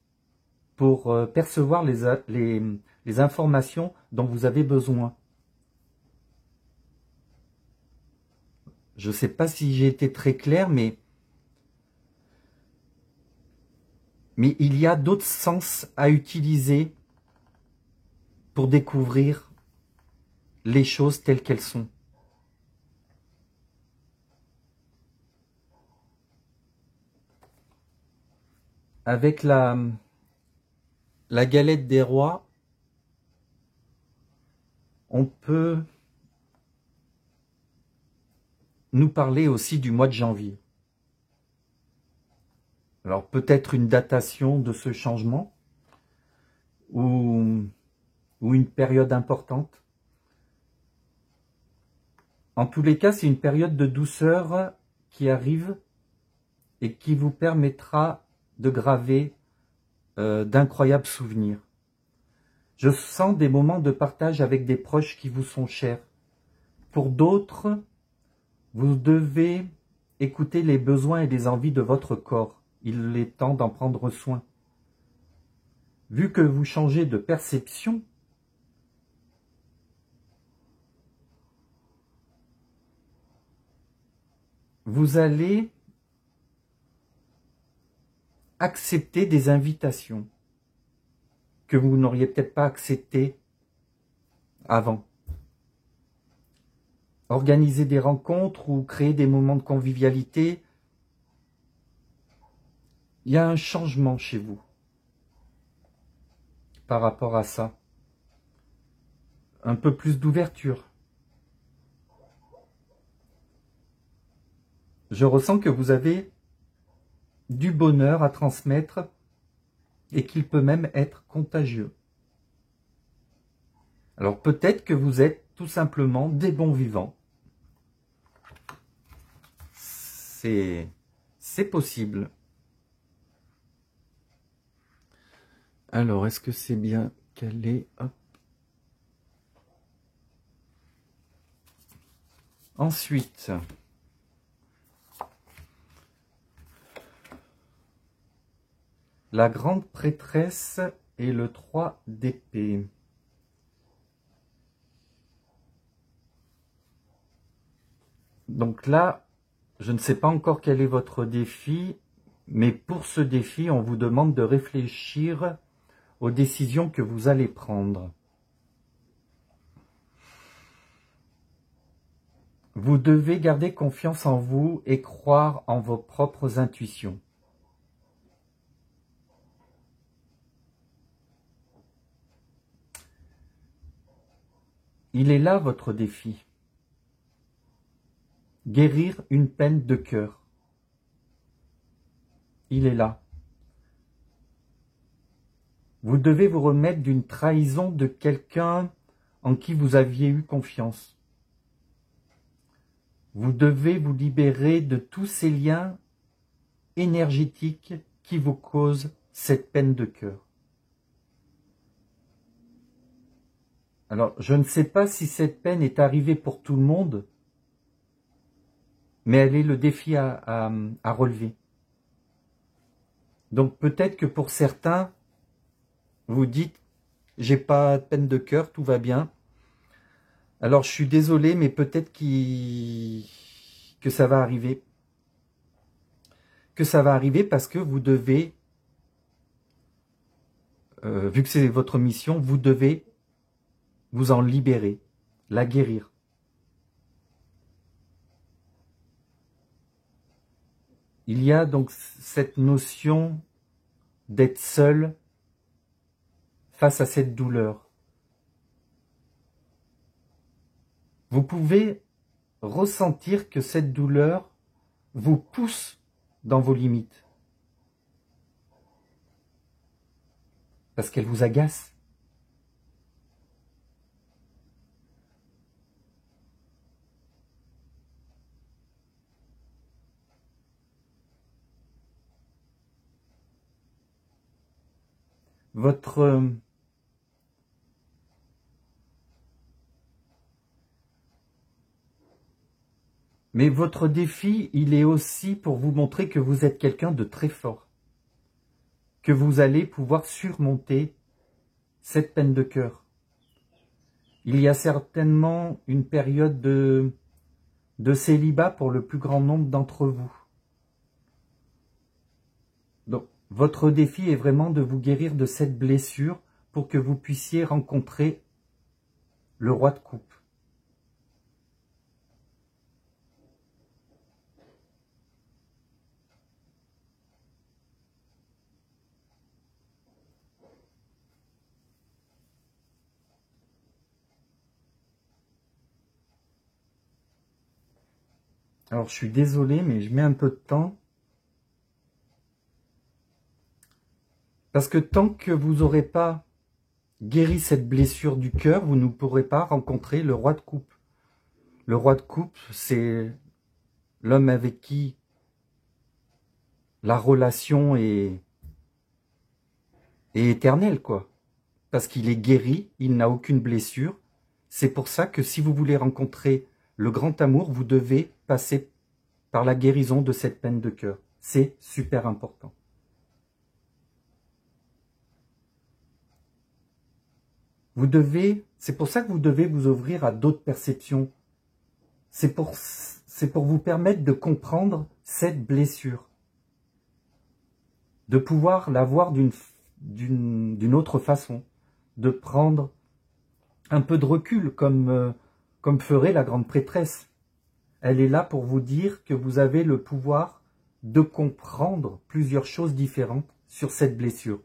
Speaker 1: pour percevoir les informations dont vous avez besoin. Je ne sais pas si j'ai été très clair, mais il y a d'autres sens à utiliser pour découvrir les choses telles qu'elles sont. Avec la galette des rois, on peut nous parler aussi du mois de janvier. Alors peut-être une datation de ce changement ou une période importante. En tous les cas, c'est une période de douceur qui arrive et qui vous permettra de graver d'incroyables souvenirs. Je sens des moments de partage avec des proches qui vous sont chers. Pour d'autres, vous devez écouter les besoins et les envies de votre corps. Il est temps d'en prendre soin. Vu que vous changez de perception, vous allez accepter des invitations que vous n'auriez peut-être pas acceptées avant. Organiser des rencontres ou créer des moments de convivialité. Il y a un changement chez vous par rapport à ça. Un peu plus d'ouverture. Je ressens que vous avez du bonheur à transmettre et qu'il peut même être contagieux. Alors peut-être que vous êtes tout simplement des bons vivants. C'est possible. Alors, est-ce que c'est bien calé? Hop. Ensuite, la grande prêtresse et le 3 d'épée. Donc là, je ne sais pas encore quel est votre défi, mais pour ce défi, on vous demande de réfléchir aux décisions que vous allez prendre. Vous devez garder confiance en vous et croire en vos propres intuitions. Il est là votre défi. Guérir une peine de cœur. Il est là. Vous devez vous remettre d'une trahison de quelqu'un en qui vous aviez eu confiance. Vous devez vous libérer de tous ces liens énergétiques qui vous causent cette peine de cœur. Alors, je ne sais pas si cette peine est arrivée pour tout le monde, mais elle est le défi à relever. Donc peut-être que pour certains, vous dites, j'ai pas de peine de cœur, tout va bien. Alors je suis désolé, mais peut-être que ça va arriver. Que ça va arriver parce que vous devez, vu que c'est votre mission, vous devez vous en libérer, la guérir. Il y a donc cette notion d'être seul face à cette douleur. Vous pouvez ressentir que cette douleur vous pousse dans vos limites. Parce qu'elle vous agace. Mais votre défi, il est aussi pour vous montrer que vous êtes quelqu'un de très fort. Que vous allez pouvoir surmonter cette peine de cœur. Il y a certainement une période de célibat pour le plus grand nombre d'entre vous. Donc, votre défi est vraiment de vous guérir de cette blessure pour que vous puissiez rencontrer le roi de coupe. Alors, je suis désolé, mais je mets un peu de temps. Parce que tant que vous n'aurez pas guéri cette blessure du cœur, vous ne pourrez pas rencontrer le roi de coupe. Le roi de coupe, c'est l'homme avec qui la relation est éternelle, quoi. Parce qu'il est guéri, il n'a aucune blessure. C'est pour ça que si vous voulez rencontrer le grand amour, vous devez passer par la guérison de cette peine de cœur. C'est super important. C'est pour ça que vous devez vous ouvrir à d'autres perceptions. C'est pour vous permettre de comprendre cette blessure. De pouvoir la voir d'une autre façon. De prendre un peu de recul, comme ferait la grande prêtresse. Elle est là pour vous dire que vous avez le pouvoir de comprendre plusieurs choses différentes sur cette blessure.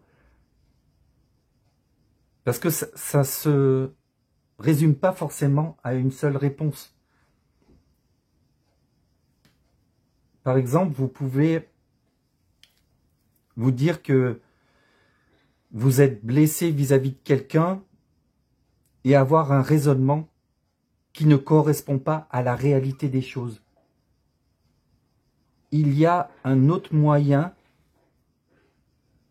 Speaker 1: Parce que ça se résume pas forcément à une seule réponse. Par exemple, vous pouvez vous dire que vous êtes blessé vis-à-vis de quelqu'un et avoir un raisonnement qui ne correspond pas à la réalité des choses. Il y a un autre moyen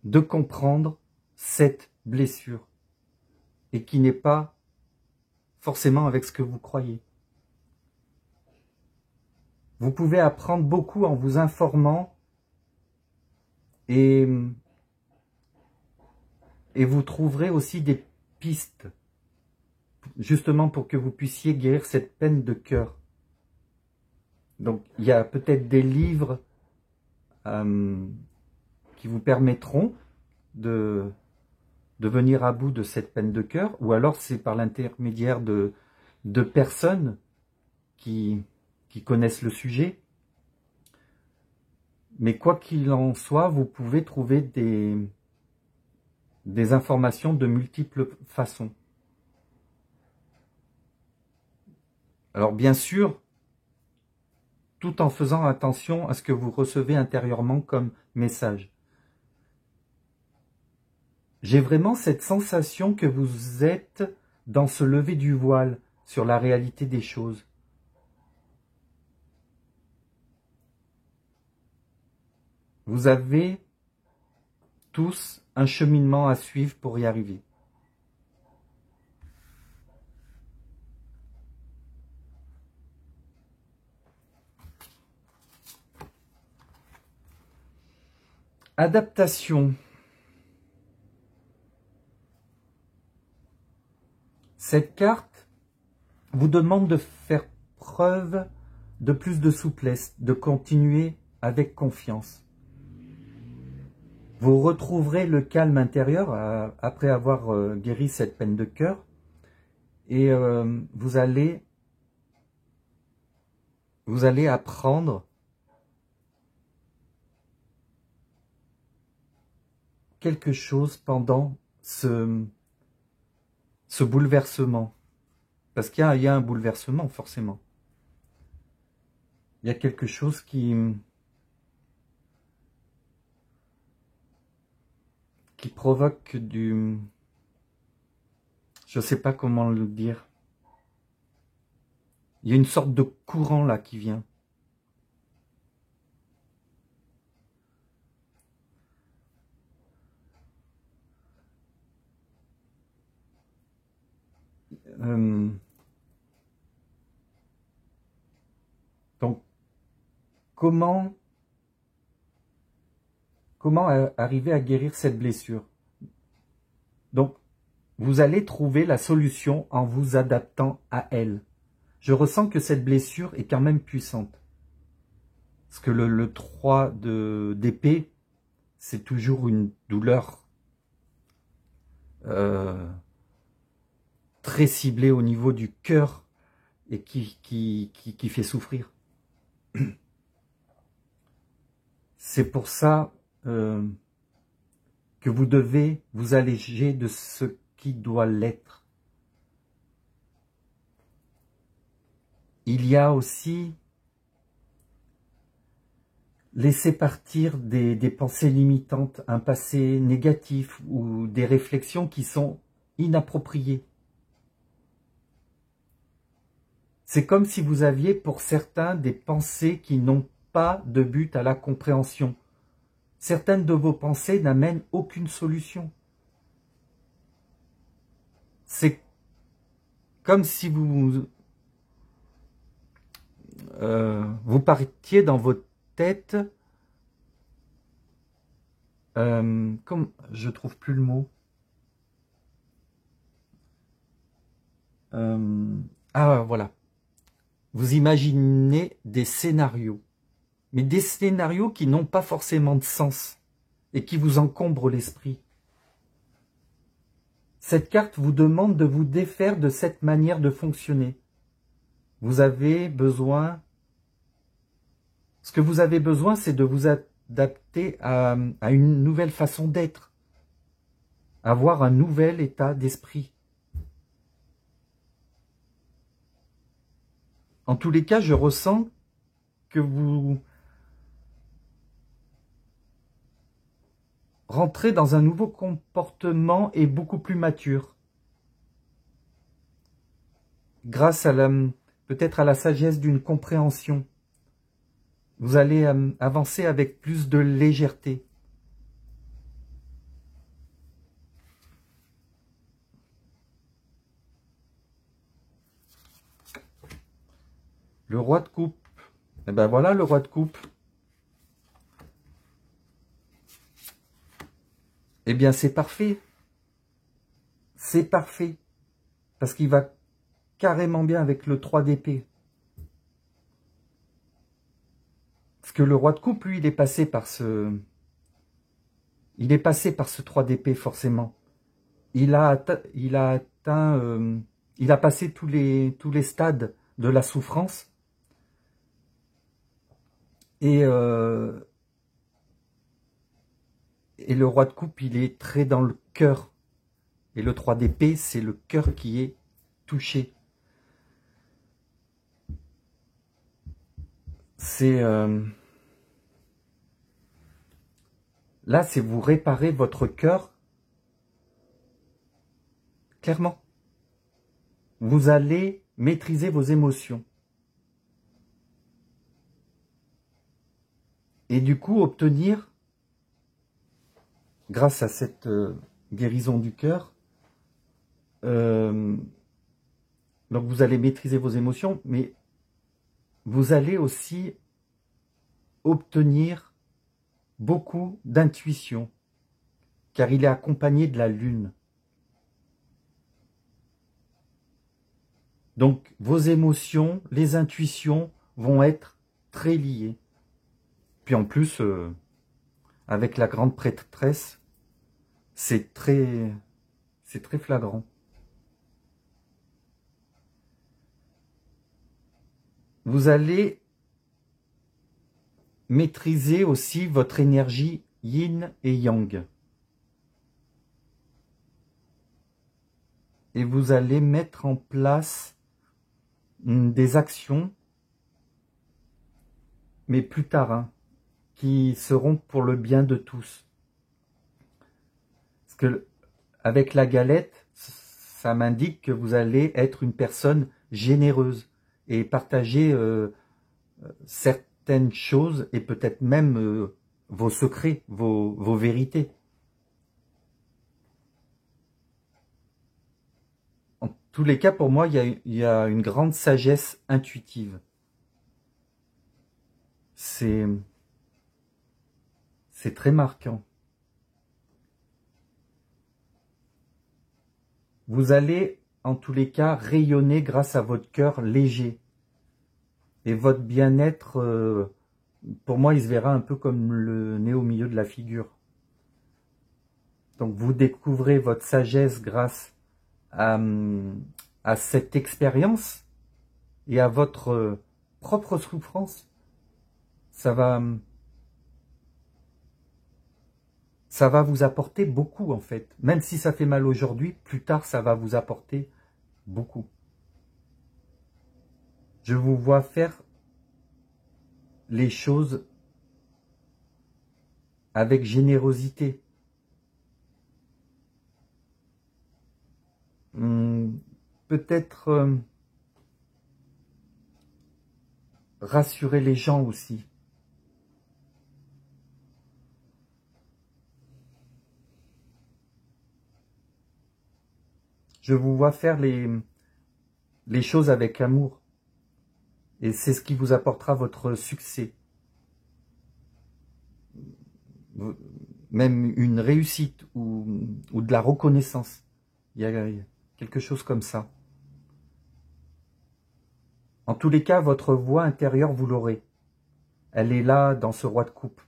Speaker 1: de comprendre cette blessure et qui n'est pas forcément avec ce que vous croyez. Vous pouvez apprendre beaucoup en vous informant et vous trouverez aussi des pistes justement pour que vous puissiez guérir cette peine de cœur. Donc, il y a peut-être des livres qui vous permettront de venir à bout de cette peine de cœur, ou alors c'est par l'intermédiaire de personnes qui connaissent le sujet. Mais quoi qu'il en soit, vous pouvez trouver des informations de multiples façons. Alors bien sûr, tout en faisant attention à ce que vous recevez intérieurement comme message. J'ai vraiment cette sensation que vous êtes dans ce lever du voile sur la réalité des choses. Vous avez tous un cheminement à suivre pour y arriver. Adaptation. Cette carte vous demande de faire preuve de plus de souplesse, de continuer avec confiance. Vous retrouverez le calme intérieur après avoir guéri cette peine de cœur et vous allez apprendre quelque chose pendant ce ce bouleversement. Parce qu'il y a un bouleversement, forcément. Il y a quelque chose qui provoque du... Je ne sais pas comment le dire. Il y a une sorte de courant là qui vient. Donc, comment arriver à guérir cette blessure? Donc, vous allez trouver la solution en vous adaptant à elle. Je ressens que cette blessure est quand même puissante. Parce que le 3 d'épée, c'est toujours une douleur très ciblée au niveau du cœur et qui fait souffrir. C'est pour ça que vous devez vous alléger de ce qui doit l'être. Il y a aussi laisser partir des pensées limitantes, un passé négatif ou des réflexions qui sont inappropriées. C'est comme si vous aviez pour certains des pensées qui n'ont pas de but à la compréhension. Certaines de vos pensées n'amènent aucune solution. C'est comme si vous partiez dans votre tête, comme je trouve plus le mot. Voilà. Vous imaginez des scénarios, mais des scénarios qui n'ont pas forcément de sens et qui vous encombrent l'esprit. Cette carte vous demande de vous défaire de cette manière de fonctionner. Vous avez besoin... Ce que vous avez besoin, c'est de vous adapter à une nouvelle façon d'être, avoir un nouvel état d'esprit. En tous les cas, je ressens que vous rentrez dans un nouveau comportement et beaucoup plus mature. Grâce à peut-être à la sagesse d'une compréhension. Vous allez avancer avec plus de légèreté. Le roi de coupe. Et ben voilà le roi de coupe. Eh bien c'est parfait. C'est parfait. Parce qu'il va carrément bien avec le 3 d'épée. Parce que le roi de coupe, lui, il est passé par ce 3 d'épée, forcément. Il a passé tous les stades de la souffrance. Et le roi de coupe, il est très dans le cœur. Et le 3 d'épée, c'est le cœur qui est touché. C'est... là, c'est vous réparer votre cœur. Clairement. Vous allez maîtriser vos émotions. Et du coup, obtenir, grâce à cette guérison du cœur, donc vous allez maîtriser vos émotions, mais vous allez aussi obtenir beaucoup d'intuition, car il est accompagné de la lune. Donc vos émotions, les intuitions vont être très liées. Puis en plus, avec la grande prêtresse, c'est très flagrant. Vous allez maîtriser aussi votre énergie yin et yang. et vous allez mettre en place des actions, mais plus tard, hein, qui seront pour le bien de tous. Parce que avec la galette, ça m'indique que vous allez être une personne généreuse et partager certaines choses et peut-être même vos secrets, vos vérités. En tous les cas, pour moi, il y a une grande sagesse intuitive. C'est très marquant. Vous allez, en tous les cas, rayonner grâce à votre cœur léger. Et votre bien-être, pour moi, il se verra un peu comme le nez au milieu de la figure. Donc, vous découvrez votre sagesse grâce à cette expérience et à votre propre souffrance. Ça va vous apporter beaucoup, en fait. Même si ça fait mal aujourd'hui, plus tard, ça va vous apporter beaucoup. Je vous vois faire les choses avec générosité. Peut-être rassurer les gens aussi. Je vous vois faire les choses avec amour. Et c'est ce qui vous apportera votre succès. Même une réussite ou de la reconnaissance. Il y a quelque chose comme ça. En tous les cas, votre voix intérieure, vous l'aurez. Elle est là dans ce roi de coupe,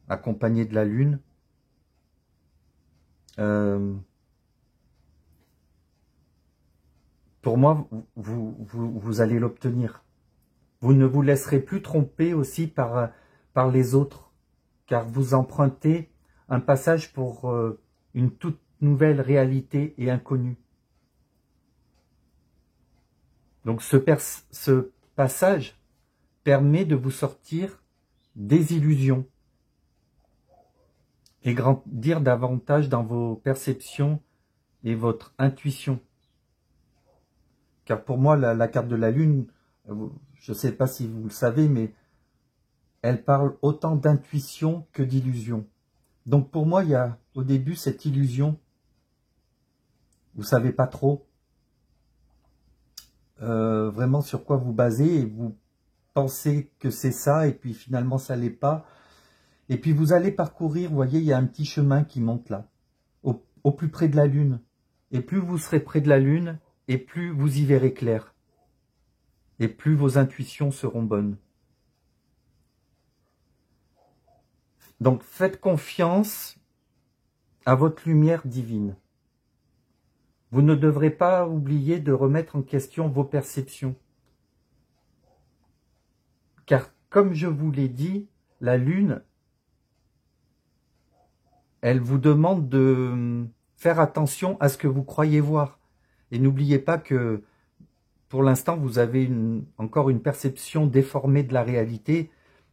Speaker 1: accompagné de la lune. Pour moi, vous allez l'obtenir. Vous ne vous laisserez plus tromper aussi par les autres, car vous empruntez un passage pour une toute nouvelle réalité et inconnue. Donc ce passage permet de vous sortir des illusions et grandir davantage dans vos perceptions et votre intuition. Car pour moi, la carte de la Lune, je ne sais pas si vous le savez, mais elle parle autant d'intuition que d'illusion. Donc pour moi, il y a au début cette illusion, vous ne savez pas trop vraiment sur quoi vous basez, et vous pensez que c'est ça, et puis finalement ça l'est pas. Et puis vous allez parcourir, vous voyez, il y a un petit chemin qui monte là, au plus près de la Lune. Et plus vous serez près de la Lune, et plus vous y verrez clair. Et plus vos intuitions seront bonnes. Donc faites confiance à votre lumière divine. Vous ne devrez pas oublier de remettre en question vos perceptions. Car comme je vous l'ai dit, la Lune, elle vous demande de faire attention à ce que vous croyez voir. Et n'oubliez pas que pour l'instant, vous avez encore une perception déformée de la réalité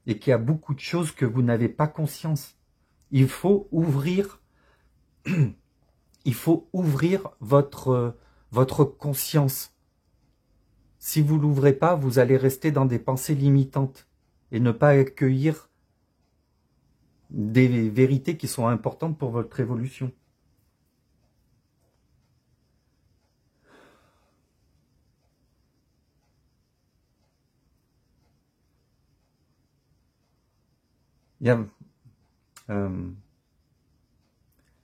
Speaker 1: et qu'il y a beaucoup de choses que vous n'avez pas conscience. Il faut ouvrir votre conscience. Si vous ne l'ouvrez pas, vous allez rester dans des pensées limitantes et ne pas accueillir des vérités qui sont importantes pour votre évolution. Il y a,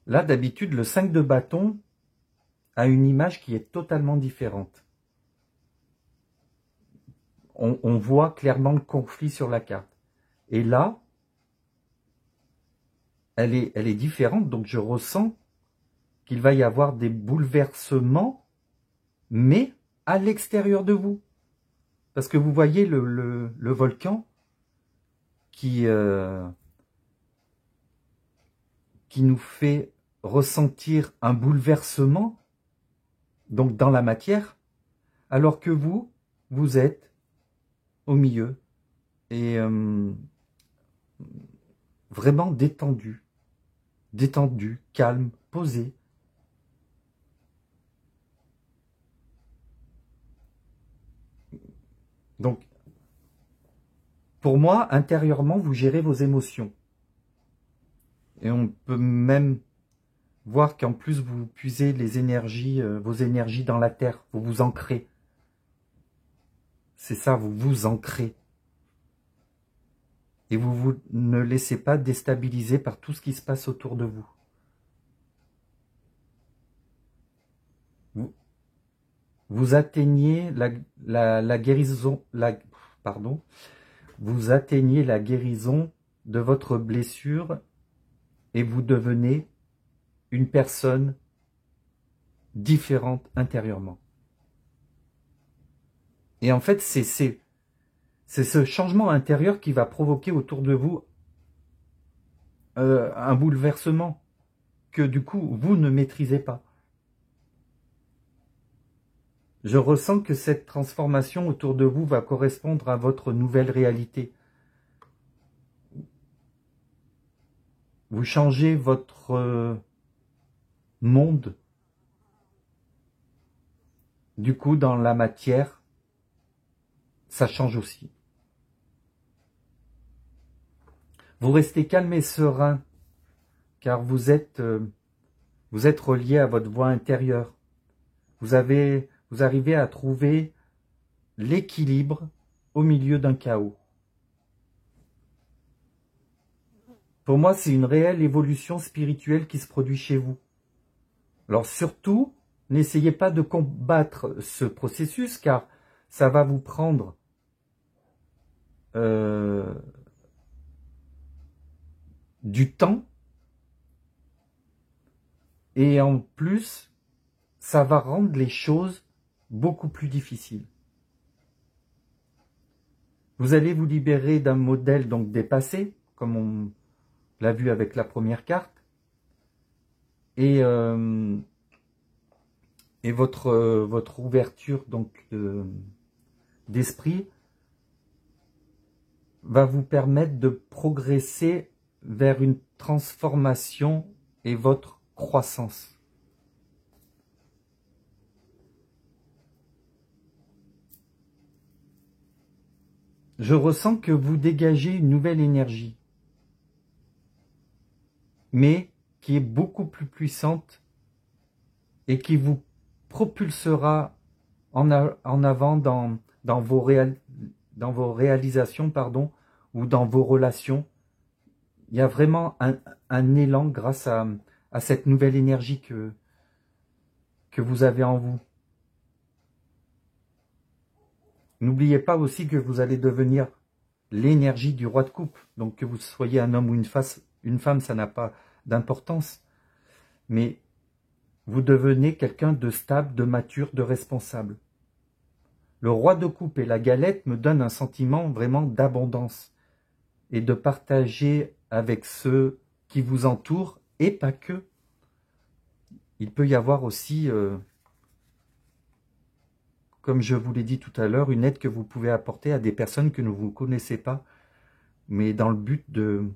Speaker 1: là, d'habitude, le 5 de bâton a une image qui est totalement différente. On voit clairement le conflit sur la carte. Et là, elle est différente, donc je ressens qu'il va y avoir des bouleversements, mais à l'extérieur de vous. Parce que vous voyez le volcan qui nous fait ressentir un bouleversement, donc dans la matière, alors que vous, vous êtes au milieu et vraiment détendu, calme, posé. Donc, pour moi, intérieurement, vous gérez vos émotions. Et on peut même voir qu'en plus, vous puisez les énergies, vos énergies dans la terre. Vous vous ancrez. C'est ça, vous vous ancrez. Et vous ne laissez pas déstabiliser par tout ce qui se passe autour de vous. Vous atteignez la guérison, vous atteignez la guérison de votre blessure et vous devenez une personne différente intérieurement. Et en fait, c'est ce changement intérieur qui va provoquer autour de vous un bouleversement que du coup, vous ne maîtrisez pas. Je ressens que cette transformation autour de vous va correspondre à votre nouvelle réalité. Vous changez votre monde. Du coup, dans la matière, ça change aussi. Vous restez calme et serein, car vous êtes relié à votre voix intérieure. Vous arrivez à trouver l'équilibre au milieu d'un chaos. Pour moi, c'est une réelle évolution spirituelle qui se produit chez vous. Alors surtout, n'essayez pas de combattre ce processus, car ça va vous prendre du temps, et en plus, ça va rendre les choses beaucoup plus difficiles. Vous allez vous libérer d'un modèle donc dépassé, comme on l'a vu avec la première carte, et votre ouverture donc d'esprit va vous permettre de progresser vers une transformation et votre croissance. Je ressens que vous dégagez une nouvelle énergie, mais qui est beaucoup plus puissante et qui vous propulsera en avant dans vos réalisations, ou dans vos relations. Il y a vraiment un élan grâce à cette nouvelle énergie que vous avez en vous. N'oubliez pas aussi que vous allez devenir l'énergie du roi de coupe. Donc que vous soyez un homme ou une femme, ça n'a pas d'importance. Mais vous devenez quelqu'un de stable, de mature, de responsable. Le roi de coupe et la galette me donnent un sentiment vraiment d'abondance et de partager avec ceux qui vous entourent, et pas que. Il peut y avoir aussi, comme je vous l'ai dit tout à l'heure, une aide que vous pouvez apporter à des personnes que vous ne connaissez pas, mais dans le but de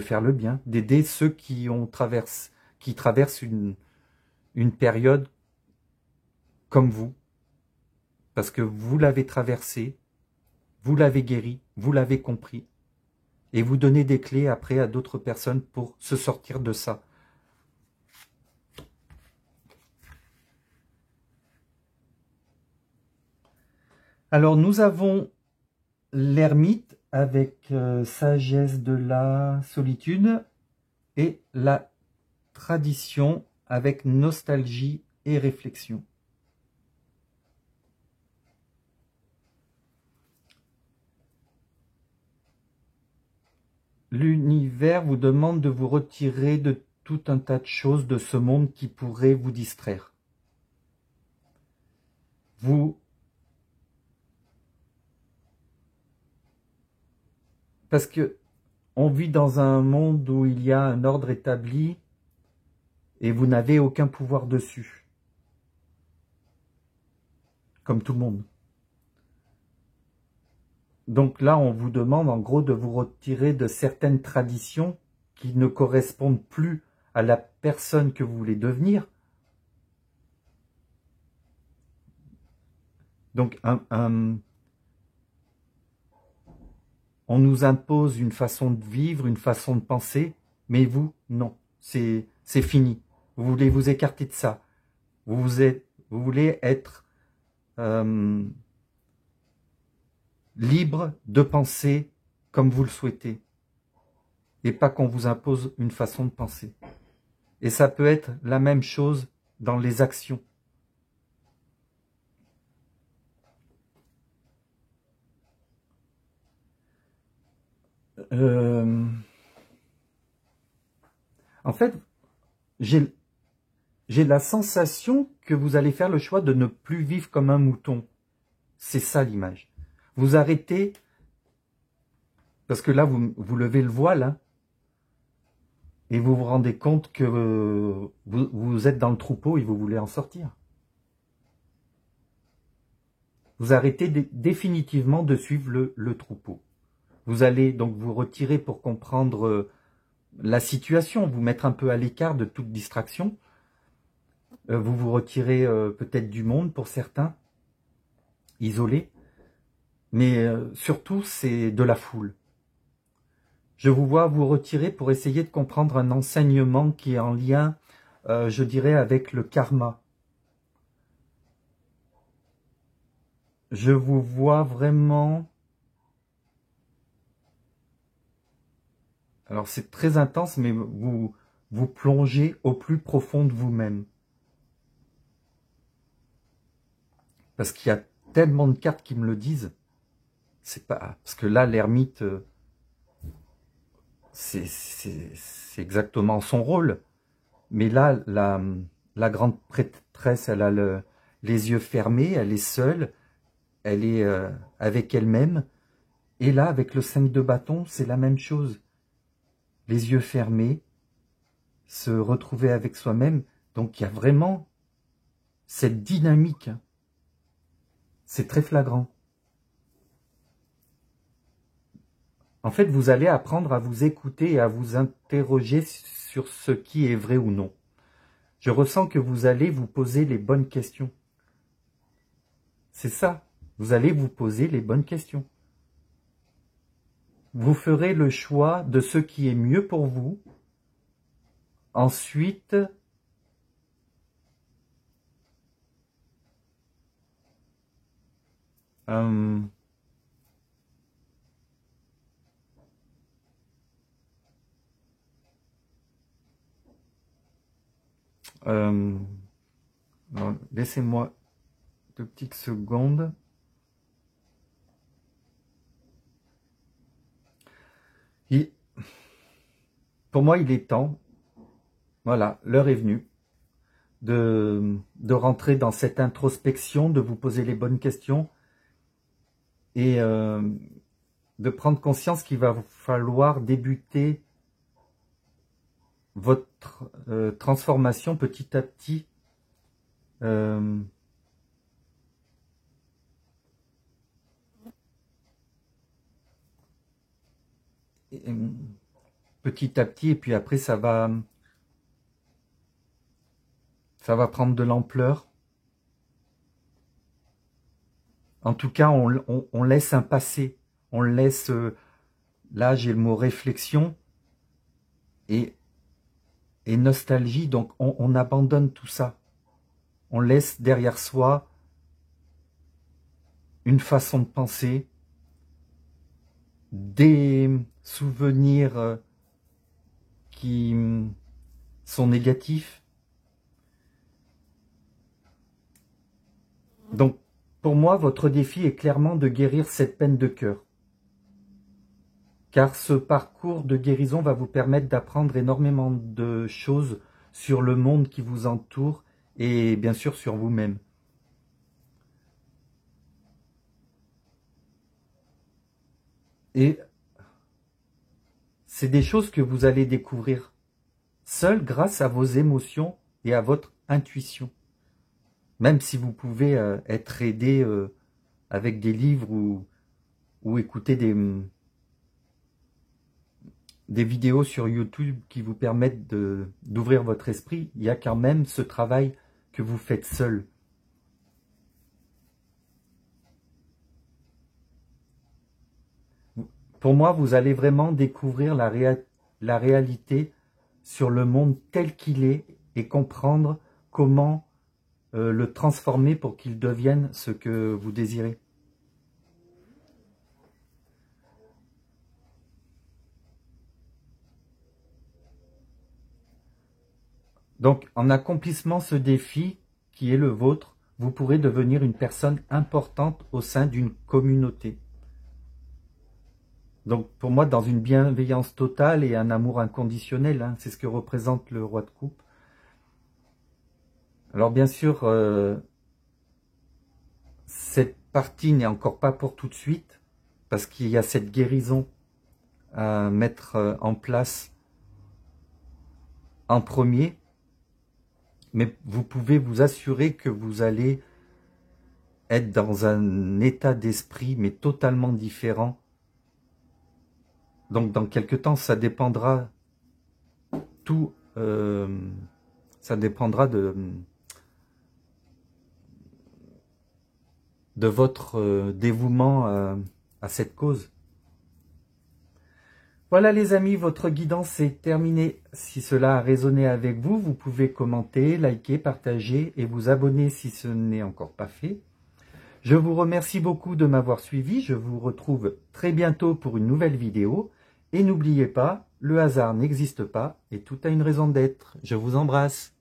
Speaker 1: faire le bien, d'aider ceux qui traversent une période comme vous, parce que vous l'avez traversé, vous l'avez guéri, vous l'avez compris, et vous donnez des clés après à d'autres personnes pour se sortir de ça. Alors nous avons l'ermite avec sagesse de la solitude, et la tradition avec nostalgie et réflexion. L'univers vous demande de vous retirer de tout un tas de choses de ce monde qui pourrait vous distraire. Parce que on vit dans un monde où il y a un ordre établi, et vous n'avez aucun pouvoir dessus. Comme tout le monde. Donc là, on vous demande en gros de vous retirer de certaines traditions qui ne correspondent plus à la personne que vous voulez devenir. Donc on nous impose une façon de vivre, une façon de penser, mais vous, non, c'est fini. Vous voulez vous écarter de ça. Vous voulez être libre de penser comme vous le souhaitez. Et pas qu'on vous impose une façon de penser. Et ça peut être la même chose dans les actions. En fait, j'ai la sensation que vous allez faire le choix de ne plus vivre comme un mouton. C'est ça l'image. Vous arrêtez, parce que là, vous levez le voile, hein, et vous vous rendez compte que vous êtes dans le troupeau et vous voulez en sortir. Vous arrêtez définitivement de suivre le troupeau. Vous allez donc vous retirer pour comprendre la situation, vous mettre un peu à l'écart de toute distraction. Vous vous retirez peut-être du monde pour certains, isolés. Mais surtout, c'est de la foule. Je vous vois vous retirer pour essayer de comprendre un enseignement qui est en lien, je dirais, avec le karma. Je vous vois vraiment... Alors c'est très intense, mais vous plongez au plus profond de vous-même. Parce qu'il y a tellement de cartes qui me le disent. C'est pas... Parce que là, l'ermite... c'est exactement son rôle. Mais là, la grande prêtresse, elle a les yeux fermés, elle est seule, elle est avec elle-même. Et là, avec le 5 de bâton, c'est la même chose. Les yeux fermés, se retrouver avec soi-même. Donc, il y a vraiment cette dynamique. C'est très flagrant. En fait, vous allez apprendre à vous écouter et à vous interroger sur ce qui est vrai ou non. Je ressens que vous allez vous poser les bonnes questions. C'est ça. Vous allez vous poser les bonnes questions. Vous ferez le choix de ce qui est mieux pour vous. Ensuite, laissez-moi 2 petites secondes. Pour moi, il est temps, voilà, l'heure est venue, de rentrer dans cette introspection, de vous poser les bonnes questions et de prendre conscience qu'il va falloir débuter votre transformation petit à petit. Petit à petit, et puis après ça va prendre de l'ampleur. En tout cas, on laisse un passé, on laisse, là j'ai le mot réflexion et nostalgie, donc on abandonne tout ça. On laisse derrière soi une façon de penser, des souvenirs qui sont négatifs. Donc, pour moi, votre défi est clairement de guérir cette peine de cœur. Car ce parcours de guérison va vous permettre d'apprendre énormément de choses sur le monde qui vous entoure et bien sûr sur vous-même. Et c'est des choses que vous allez découvrir seul grâce à vos émotions et à votre intuition. Même si vous pouvez être aidé avec des livres ou écouter des vidéos sur YouTube qui vous permettent d'ouvrir votre esprit, il y a quand même ce travail que vous faites seul. Pour moi, vous allez vraiment découvrir la réalité sur le monde tel qu'il est et comprendre comment le transformer pour qu'il devienne ce que vous désirez. Donc, en accomplissant ce défi qui est le vôtre, vous pourrez devenir une personne importante au sein d'une communauté. Donc, pour moi, dans une bienveillance totale et un amour inconditionnel, hein, c'est ce que représente le roi de coupe. Alors, bien sûr, cette partie n'est encore pas pour tout de suite, parce qu'il y a cette guérison à mettre en place en premier. Mais vous pouvez vous assurer que vous allez être dans un état d'esprit, mais totalement différent. Donc, dans quelque temps, ça dépendra tout, ça dépendra de votre dévouement à cette cause. Voilà les amis, votre guidance est terminée. Si cela a résonné avec vous, vous pouvez commenter, liker, partager et vous abonner si ce n'est encore pas fait. Je vous remercie beaucoup de m'avoir suivi. Je vous retrouve très bientôt pour une nouvelle vidéo. Et n'oubliez pas, le hasard n'existe pas et tout a une raison d'être. Je vous embrasse.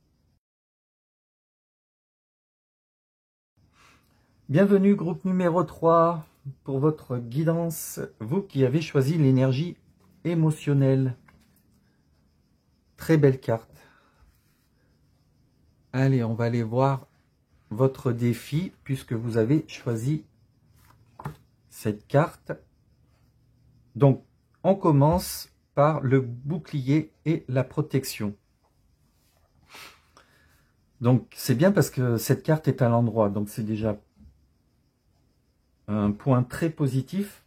Speaker 1: Bienvenue groupe numéro 3 pour votre guidance. Vous qui avez choisi l'énergie émotionnelle. Très belle carte. Allez, on va aller voir votre défi puisque vous avez choisi cette carte. Donc, on commence par le bouclier et la protection. Donc, c'est bien parce que cette carte est à l'endroit. Donc, c'est déjà un point très positif.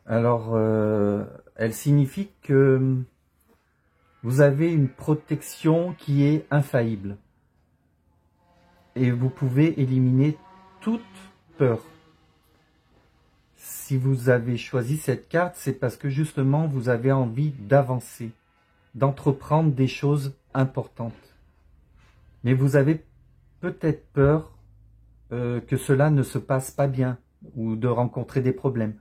Speaker 1: Alors, elle signifie que vous avez une protection qui est infaillible. Et vous pouvez éliminer toute peur. Si vous avez choisi cette carte, c'est parce que justement, vous avez envie d'avancer, d'entreprendre des choses importantes. Mais vous avez peut-être peur que cela ne se passe pas bien ou de rencontrer des problèmes.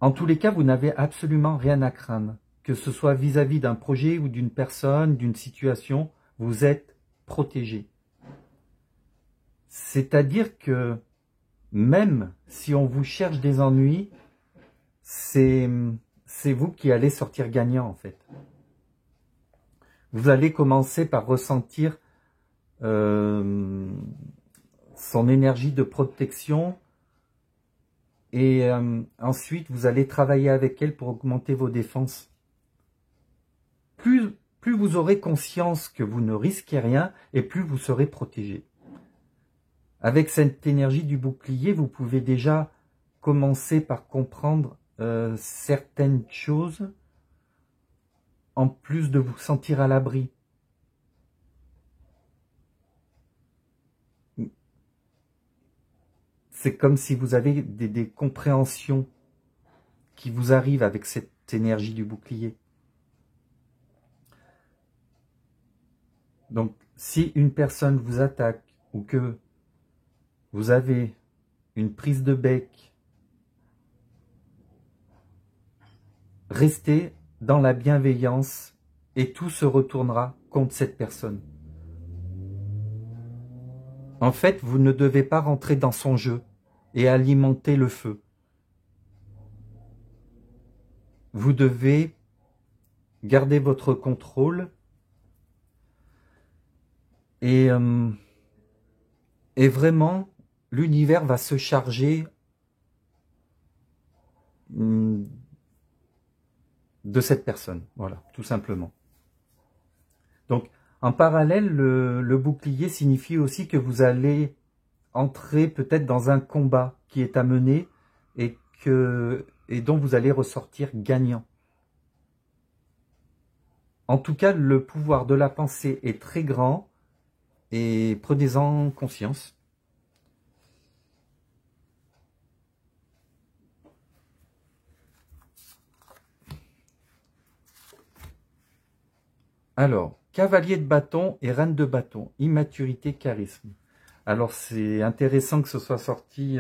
Speaker 1: En tous les cas, vous n'avez absolument rien à craindre. Que ce soit vis-à-vis d'un projet ou d'une personne, d'une situation, vous êtes protégé. C'est-à-dire que même si on vous cherche des ennuis, c'est vous qui allez sortir gagnant en fait. Vous allez commencer par ressentir son énergie de protection et ensuite vous allez travailler avec elle pour augmenter vos défenses. Plus vous aurez conscience que vous ne risquez rien et plus vous serez protégé. Avec cette énergie du bouclier, vous pouvez déjà commencer par comprendre certaines choses en plus de vous sentir à l'abri. C'est comme si vous avez des compréhensions qui vous arrivent avec cette énergie du bouclier. Donc, si une personne vous attaque ou que vous avez une prise de bec, restez dans la bienveillance et tout se retournera contre cette personne. En fait, vous ne devez pas rentrer dans son jeu et alimenter le feu. Vous devez garder votre contrôle et vraiment, l'univers va se charger de cette personne. Voilà, tout simplement. Donc, en parallèle, le bouclier signifie aussi que vous allez entrer peut-être dans un combat qui est à mener et dont vous allez ressortir gagnant. En tout cas, le pouvoir de la pensée est très grand et prenez-en conscience. Alors, cavalier de bâton et reine de bâton, immaturité, charisme. Alors, c'est intéressant que ce soit sorti,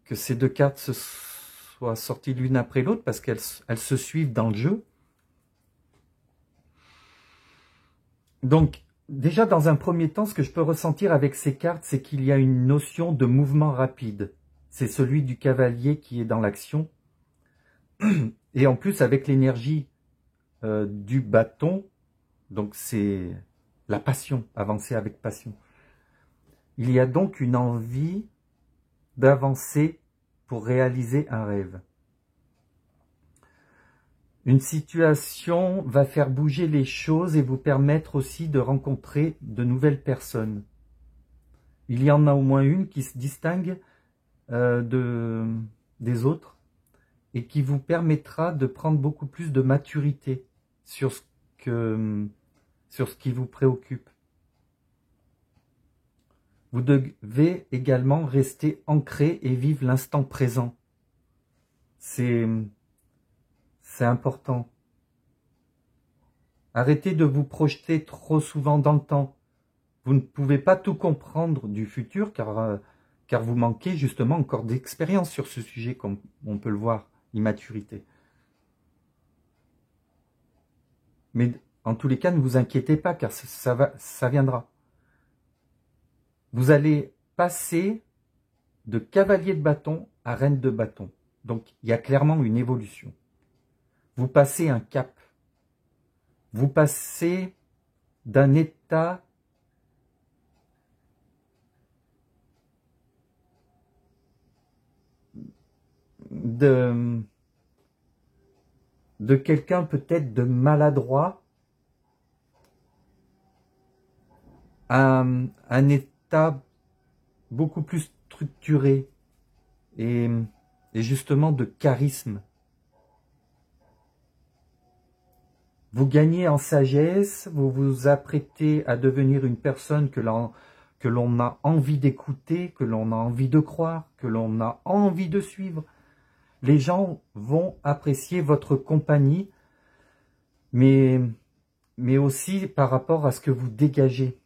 Speaker 1: que ces deux cartes soient sorties l'une après l'autre, parce qu'elles se suivent dans le jeu. Donc, déjà, dans un premier temps, ce que je peux ressentir avec ces cartes, c'est qu'il y a une notion de mouvement rapide. C'est celui du cavalier qui est dans l'action. Et en plus, avec l'énergie du bâton, donc c'est la passion, avancer avec passion. Il y a donc une envie d'avancer pour réaliser un rêve. Une situation va faire bouger les choses et vous permettre aussi de rencontrer de nouvelles personnes. Il y en a au moins une qui se distingue des autres et qui vous permettra de prendre beaucoup plus de maturité sur ce qui vous préoccupe. Vous devez également rester ancré et vivre l'instant présent. C'est important. Arrêtez de vous projeter trop souvent dans le temps. Vous ne pouvez pas tout comprendre du futur car vous manquez justement encore d'expérience sur ce sujet, comme on peut le voir, immaturité. Mais en tous les cas, ne vous inquiétez pas car ça viendra. Vous allez passer de cavalier de bâton à reine de bâton. Donc, il y a clairement une évolution. Vous passez un cap. Vous passez d'un état de quelqu'un peut-être de maladroit à un état beaucoup plus structuré et justement de charisme. Vous gagnez en sagesse, vous vous apprêtez à devenir une personne que l'on a envie d'écouter, que l'on a envie de croire, que l'on a envie de suivre. Les gens vont apprécier votre compagnie, mais aussi par rapport à ce que vous dégagez.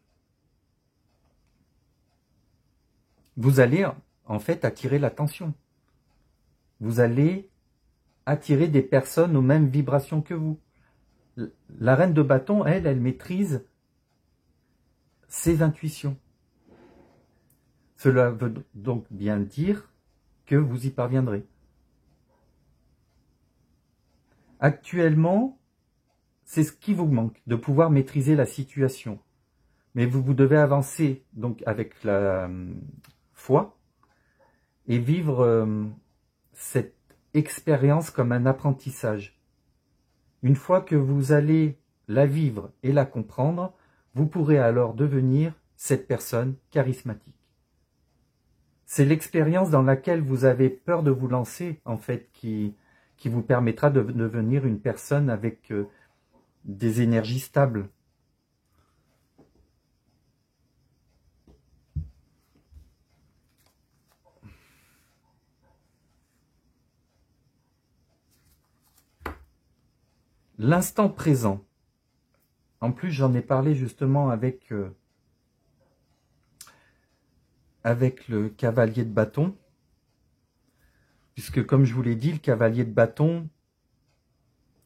Speaker 1: Vous allez en fait attirer l'attention. Vous allez attirer des personnes aux mêmes vibrations que vous. La reine de bâton, elle maîtrise ses intuitions. Cela veut donc bien dire que vous y parviendrez. Actuellement, c'est ce qui vous manque, de pouvoir maîtriser la situation. Mais vous devez avancer donc avec la foi et vivre cette expérience comme un apprentissage. Une fois que vous allez la vivre et la comprendre, vous pourrez alors devenir cette personne charismatique. C'est l'expérience dans laquelle vous avez peur de vous lancer, en fait, qui vous permettra de devenir une personne avec des énergies stables. L'instant présent. En plus, j'en ai parlé justement avec le cavalier de bâton. Puisque, comme je vous l'ai dit, le cavalier de bâton,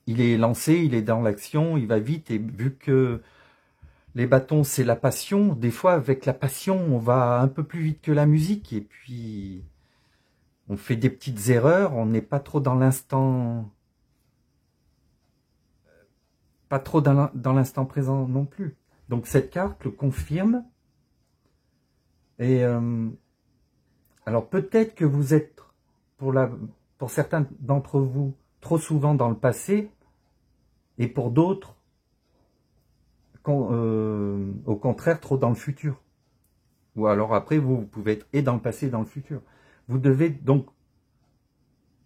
Speaker 1: il est lancé, il est dans l'action, il va vite. Et vu que les bâtons, c'est la passion, des fois, avec la passion, on va un peu plus vite que la musique. Et puis, on fait des petites erreurs, on n'est pas trop dans l'instant... Pas trop dans l'instant présent non plus. Donc cette carte le confirme. Et alors peut-être que vous êtes, pour pour certains d'entre vous, trop souvent dans le passé, et pour d'autres, au contraire, trop dans le futur. Ou alors après, vous pouvez être et dans le passé et dans le futur. Vous devez donc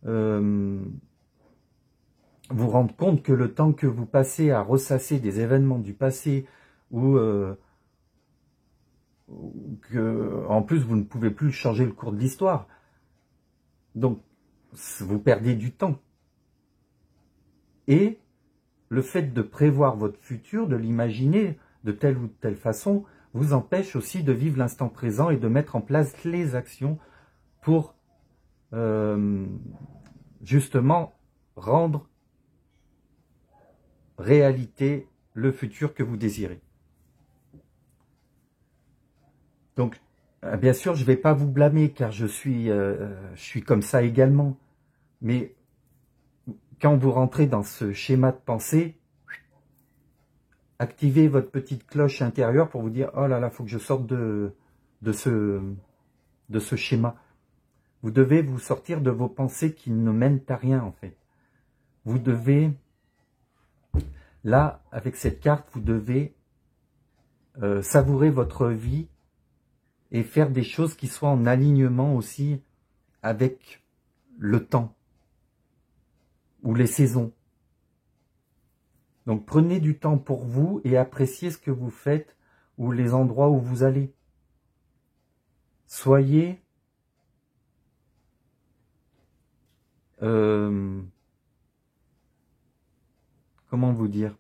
Speaker 1: vous rendre compte que le temps que vous passez à ressasser des événements du passé, ou que, en plus, vous ne pouvez plus changer le cours de l'histoire. Donc, vous perdez du temps. Et le fait de prévoir votre futur, de l'imaginer de telle ou telle façon, vous empêche aussi de vivre l'instant présent et de mettre en place les actions pour justement rendre réalité le futur que vous désirez. Donc, bien sûr, je ne vais pas vous blâmer car je suis comme ça également. Mais quand vous rentrez dans ce schéma de pensée, activez votre petite cloche intérieure pour vous dire « Oh là là, il faut que je sorte de ce schéma ». Vous devez vous sortir de vos pensées qui ne mènent à rien en fait. Vous devez, là, avec cette carte, vous devez savourer votre vie et faire des choses qui soient en alignement aussi avec le temps ou les saisons. Donc prenez du temps pour vous et appréciez ce que vous faites ou les endroits où vous allez. Soyez comment vous dire?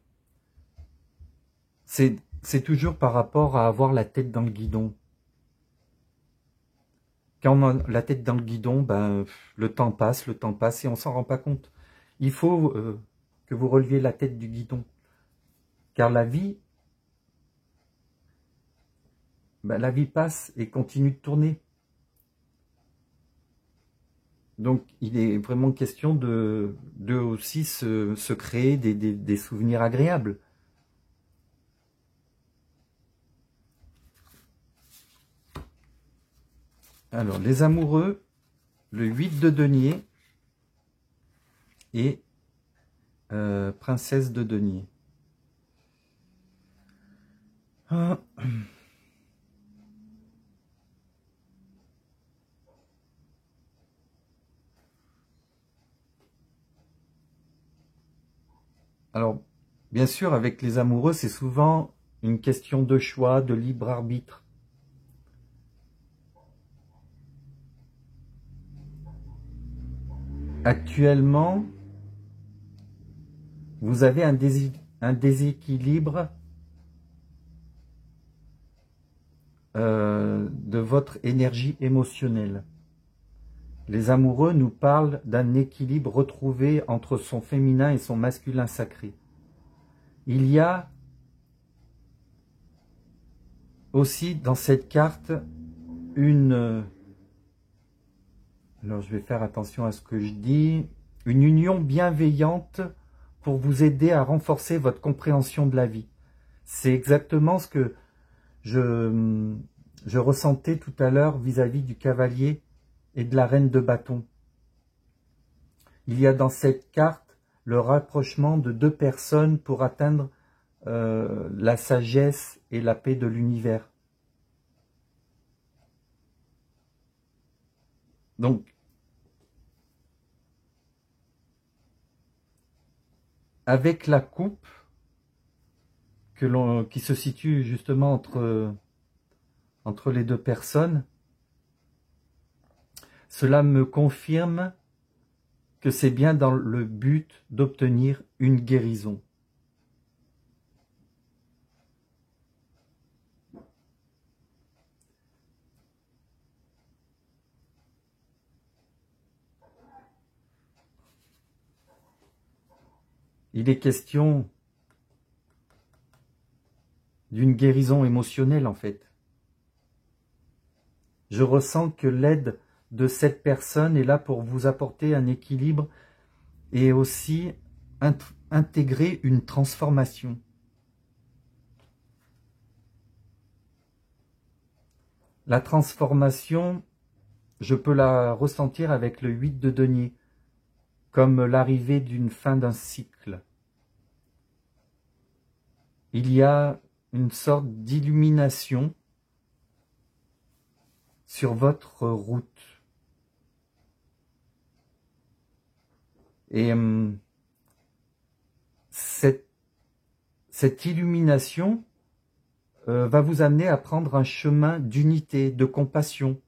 Speaker 1: C'est toujours par rapport à avoir la tête dans le guidon. Quand on a la tête dans le guidon, ben, le temps passe et on s'en rend pas compte. Il faut que vous releviez la tête du guidon. Car la vie, ben, la vie passe et continue de tourner. Donc, il est vraiment question de aussi se créer des souvenirs agréables. Alors, les amoureux, le 8 de denier et princesse de denier. Ah. Alors, bien sûr, avec les amoureux, c'est souvent une question de choix, de libre arbitre. Actuellement, vous avez un déséquilibre de votre énergie émotionnelle. Les amoureux nous parlent d'un équilibre retrouvé entre son féminin et son masculin sacré. Il y a aussi dans cette carte une... Alors je vais faire attention à ce que je dis. Une union bienveillante pour vous aider à renforcer votre compréhension de la vie. C'est exactement ce que je ressentais tout à l'heure vis-à-vis du cavalier et de la reine de bâton. Il y a dans cette carte le rapprochement de deux personnes pour atteindre la sagesse et la paix de l'univers. Donc, avec la coupe qui se situe justement entre les deux personnes, cela me confirme que c'est bien dans le but d'obtenir une guérison. Il est question d'une guérison émotionnelle en fait. Je ressens que l'aide de cette personne est là pour vous apporter un équilibre et aussi intégrer une transformation. La transformation, je peux la ressentir avec le 8 de denier. comme l'arrivée d'une fin d'un cycle. Il y a une sorte d'illumination sur votre route. Et cette illumination va vous amener à prendre un chemin d'unité, de compassion.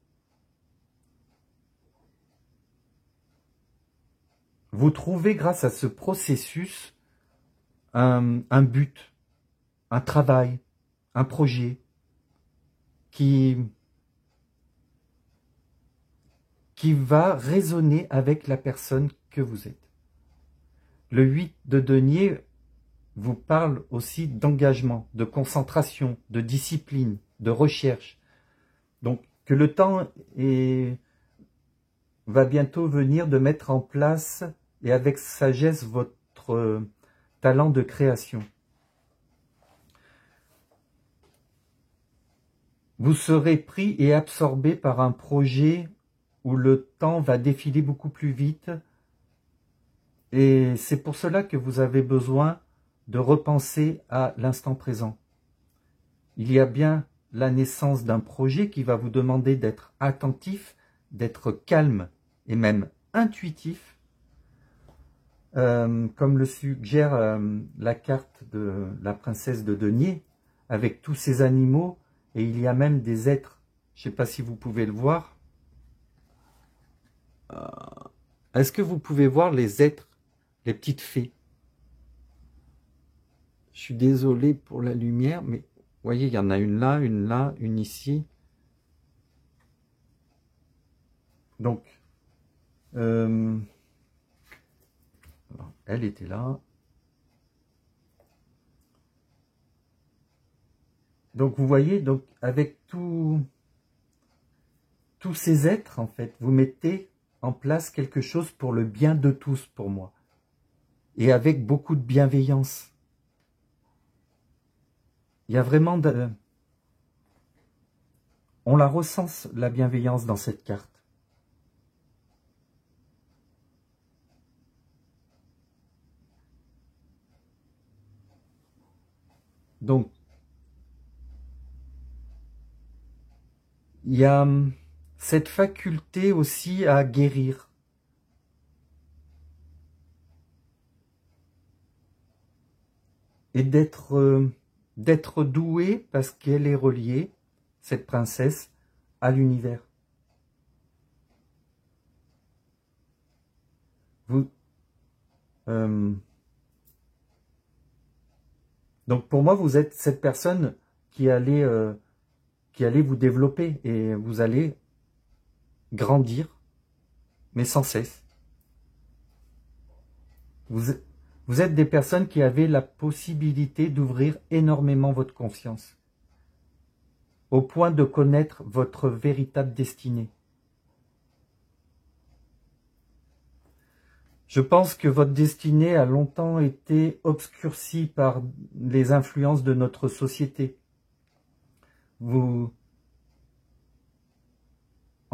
Speaker 1: Vous trouvez grâce à ce processus un but, un travail, un projet qui va résonner avec la personne que vous êtes. Le 8 de denier vous parle aussi d'engagement, de concentration, de discipline, de recherche. Donc, que le temps va bientôt venir de mettre en place, et avec sagesse, votre talent de création. Vous serez pris et absorbé par un projet où le temps va défiler beaucoup plus vite, et c'est pour cela que vous avez besoin de repenser à l'instant présent. Il y a bien la naissance d'un projet qui va vous demander d'être attentif, d'être calme et même intuitif, comme le suggère la carte de la princesse de denier, avec tous ces animaux, et il y a même des êtres, je ne sais pas si vous pouvez le voir. Est-ce que vous pouvez voir les êtres, les petites fées? Je suis désolé pour la lumière, mais vous voyez, il y en a une là, une ici. Donc, elle était là. Donc, vous voyez, donc avec tous ces êtres, en fait, vous mettez en place quelque chose pour le bien de tous, pour moi. Et avec beaucoup de bienveillance. Il y a vraiment on la ressent, la bienveillance dans cette carte. Donc, il y a cette faculté aussi à guérir. Et d'être douée parce qu'elle est reliée, cette princesse, à l'univers. Donc pour moi, vous êtes cette personne qui allait vous développer et vous allez grandir, mais sans cesse. Vous êtes des personnes qui avaient la possibilité d'ouvrir énormément votre conscience, au point de connaître votre véritable destinée. Je pense que votre destinée a longtemps été obscurcie par les influences de notre société. En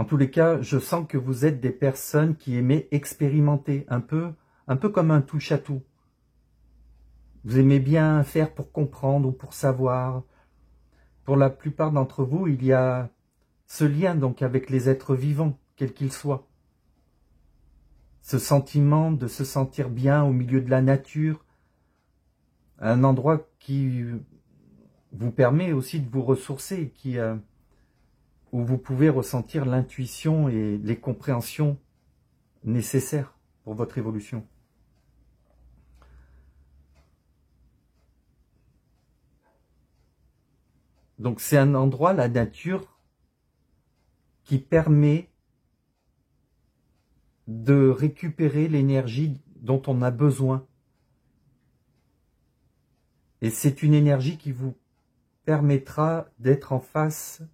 Speaker 1: tous les cas, je sens que vous êtes des personnes qui aimaient expérimenter, un peu comme un touche-à-tout. Vous aimez bien faire pour comprendre ou pour savoir. Pour la plupart d'entre vous, il y a ce lien donc avec les êtres vivants, quels qu'ils soient. Ce sentiment de se sentir bien au milieu de la nature, un endroit qui vous permet aussi de vous ressourcer, où vous pouvez ressentir l'intuition et les compréhensions nécessaires pour votre évolution. Donc c'est un endroit, la nature, qui permet de récupérer l'énergie dont on a besoin. Et c'est une énergie qui vous permettra d'être en phase,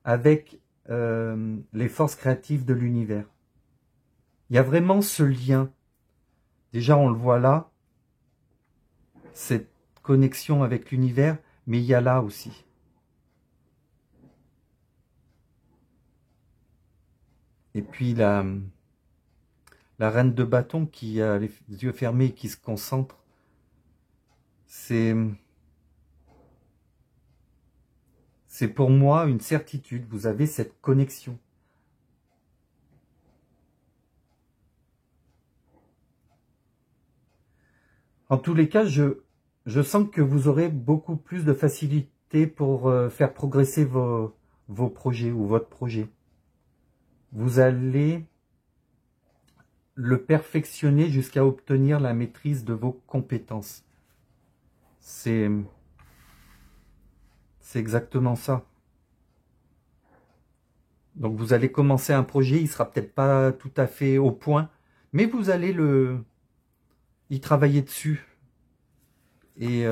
Speaker 1: avec les forces créatives de l'univers. Il y a vraiment ce lien. Déjà, on le voit là, cette connexion avec l'univers, mais il y a là aussi. Et puis la reine de bâton qui a les yeux fermés et qui se concentre, c'est pour moi une certitude. Vous avez cette connexion. En tous les cas, je sens que vous aurez beaucoup plus de facilité pour faire progresser vos projets ou votre projet. Vous allez le perfectionner jusqu'à obtenir la maîtrise de vos compétences. C'est exactement ça. Donc vous allez commencer un projet, il sera peut-être pas tout à fait au point, mais vous allez y travailler dessus. Et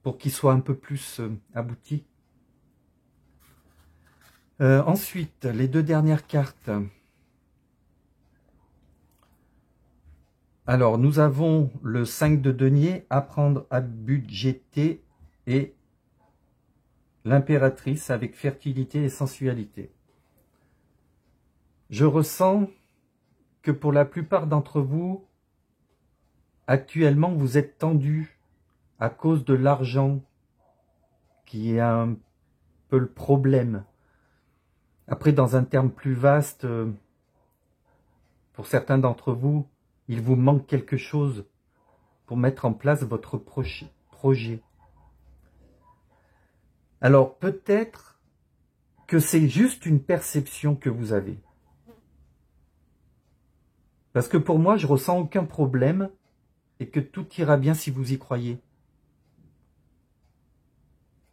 Speaker 1: pour qu'il soit un peu plus abouti. Ensuite, les deux dernières cartes. Alors, nous avons le 5 de denier, apprendre à budgéter, et l'impératrice avec fertilité et sensualité. Je ressens que pour la plupart d'entre vous, actuellement, vous êtes tendus à cause de l'argent qui est un peu le problème. Après, dans un terme plus vaste, pour certains d'entre vous, il vous manque quelque chose pour mettre en place votre projet. Alors, peut-être que c'est juste une perception que vous avez. Parce que pour moi, je ressens aucun problème et que tout ira bien si vous y croyez.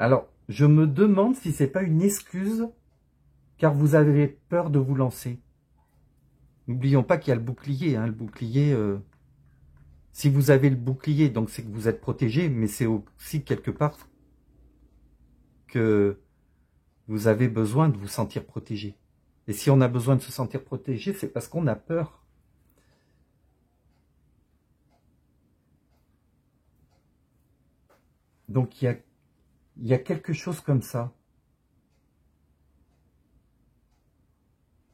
Speaker 1: Alors, je me demande si ce n'est pas une excuse car vous avez peur de vous lancer. N'oublions pas qu'il y a le bouclier. Le bouclier, si vous avez le bouclier, donc c'est que vous êtes protégé, mais c'est aussi quelque part que vous avez besoin de vous sentir protégé. Et si on a besoin de se sentir protégé, c'est parce qu'on a peur. Donc il y a quelque chose comme ça.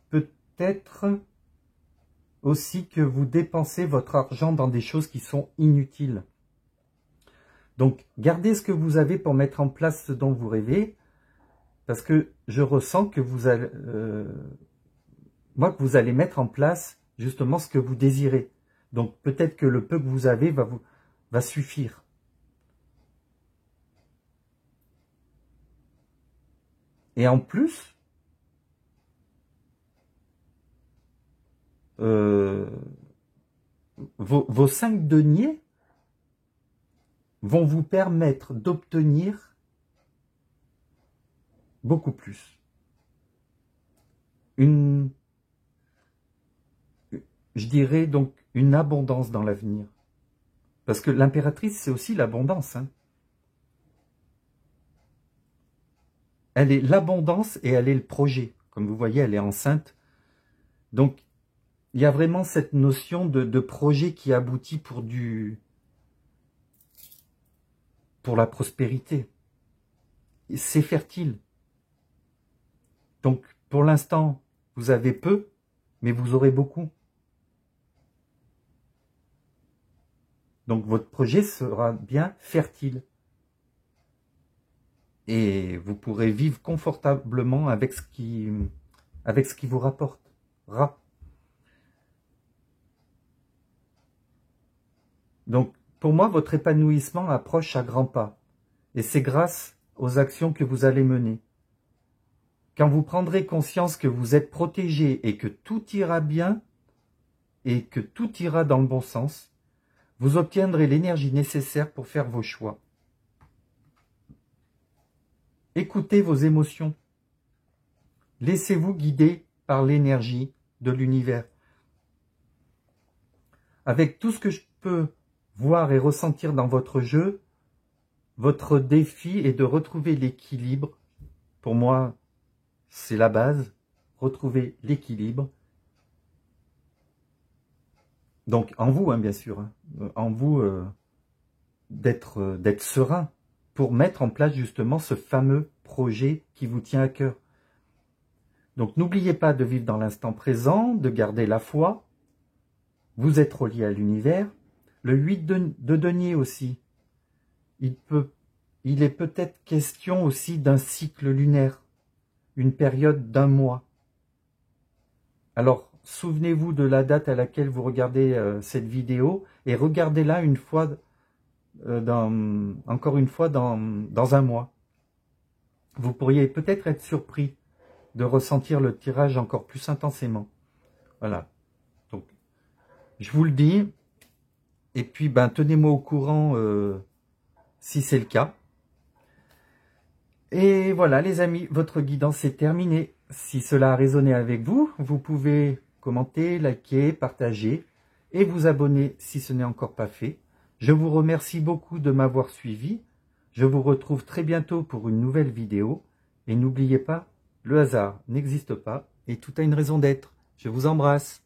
Speaker 1: Peut-être aussi que vous dépensez votre argent dans des choses qui sont inutiles. Donc, gardez ce que vous avez pour mettre en place ce dont vous rêvez, parce que je ressens que vous allez, que vous allez mettre en place justement ce que vous désirez. Donc, peut-être que le peu que vous avez va suffire. Et en plus, vos 5 deniers vont vous permettre d'obtenir beaucoup plus. Je dirais donc une abondance dans l'avenir. Parce que l'impératrice, c'est aussi l'abondance. Elle est l'abondance et elle est le projet. Comme vous voyez, elle est enceinte. Donc, il y a vraiment cette notion de projet qui aboutit pour la prospérité. C'est fertile. Donc, pour l'instant, vous avez peu, mais vous aurez beaucoup. Donc, votre projet sera bien fertile. Et vous pourrez vivre confortablement avec ce qui vous rapportera. Donc, pour moi, votre épanouissement approche à grands pas. Et c'est grâce aux actions que vous allez mener. Quand vous prendrez conscience que vous êtes protégé et que tout ira bien, et que tout ira dans le bon sens, vous obtiendrez l'énergie nécessaire pour faire vos choix. Écoutez vos émotions. Laissez-vous guider par l'énergie de l'univers. Avec tout ce que je peux voir et ressentir dans votre jeu, votre défi est de retrouver l'équilibre. Pour moi, c'est la base, retrouver l'équilibre. Donc, en vous, bien sûr, en vous, d'être serein pour mettre en place justement ce fameux projet qui vous tient à cœur. Donc n'oubliez pas de vivre dans l'instant présent, de garder la foi. Vous êtes relié à l'univers. Le 8 de denier aussi. Il est peut-être question aussi d'un cycle lunaire, une période d'un mois. Alors, souvenez-vous de la date à laquelle vous regardez cette vidéo et regardez-la une fois, encore une fois dans un mois. Vous pourriez peut-être être surpris de ressentir le tirage encore plus intensément. Voilà. Donc, je vous le dis. Et puis, tenez-moi au courant si c'est le cas. Et voilà les amis, votre guidance est terminée. Si cela a résonné avec vous, vous pouvez commenter, liker, partager et vous abonner si ce n'est encore pas fait. Je vous remercie beaucoup de m'avoir suivi. Je vous retrouve très bientôt pour une nouvelle vidéo. Et n'oubliez pas, le hasard n'existe pas et tout a une raison d'être. Je vous embrasse.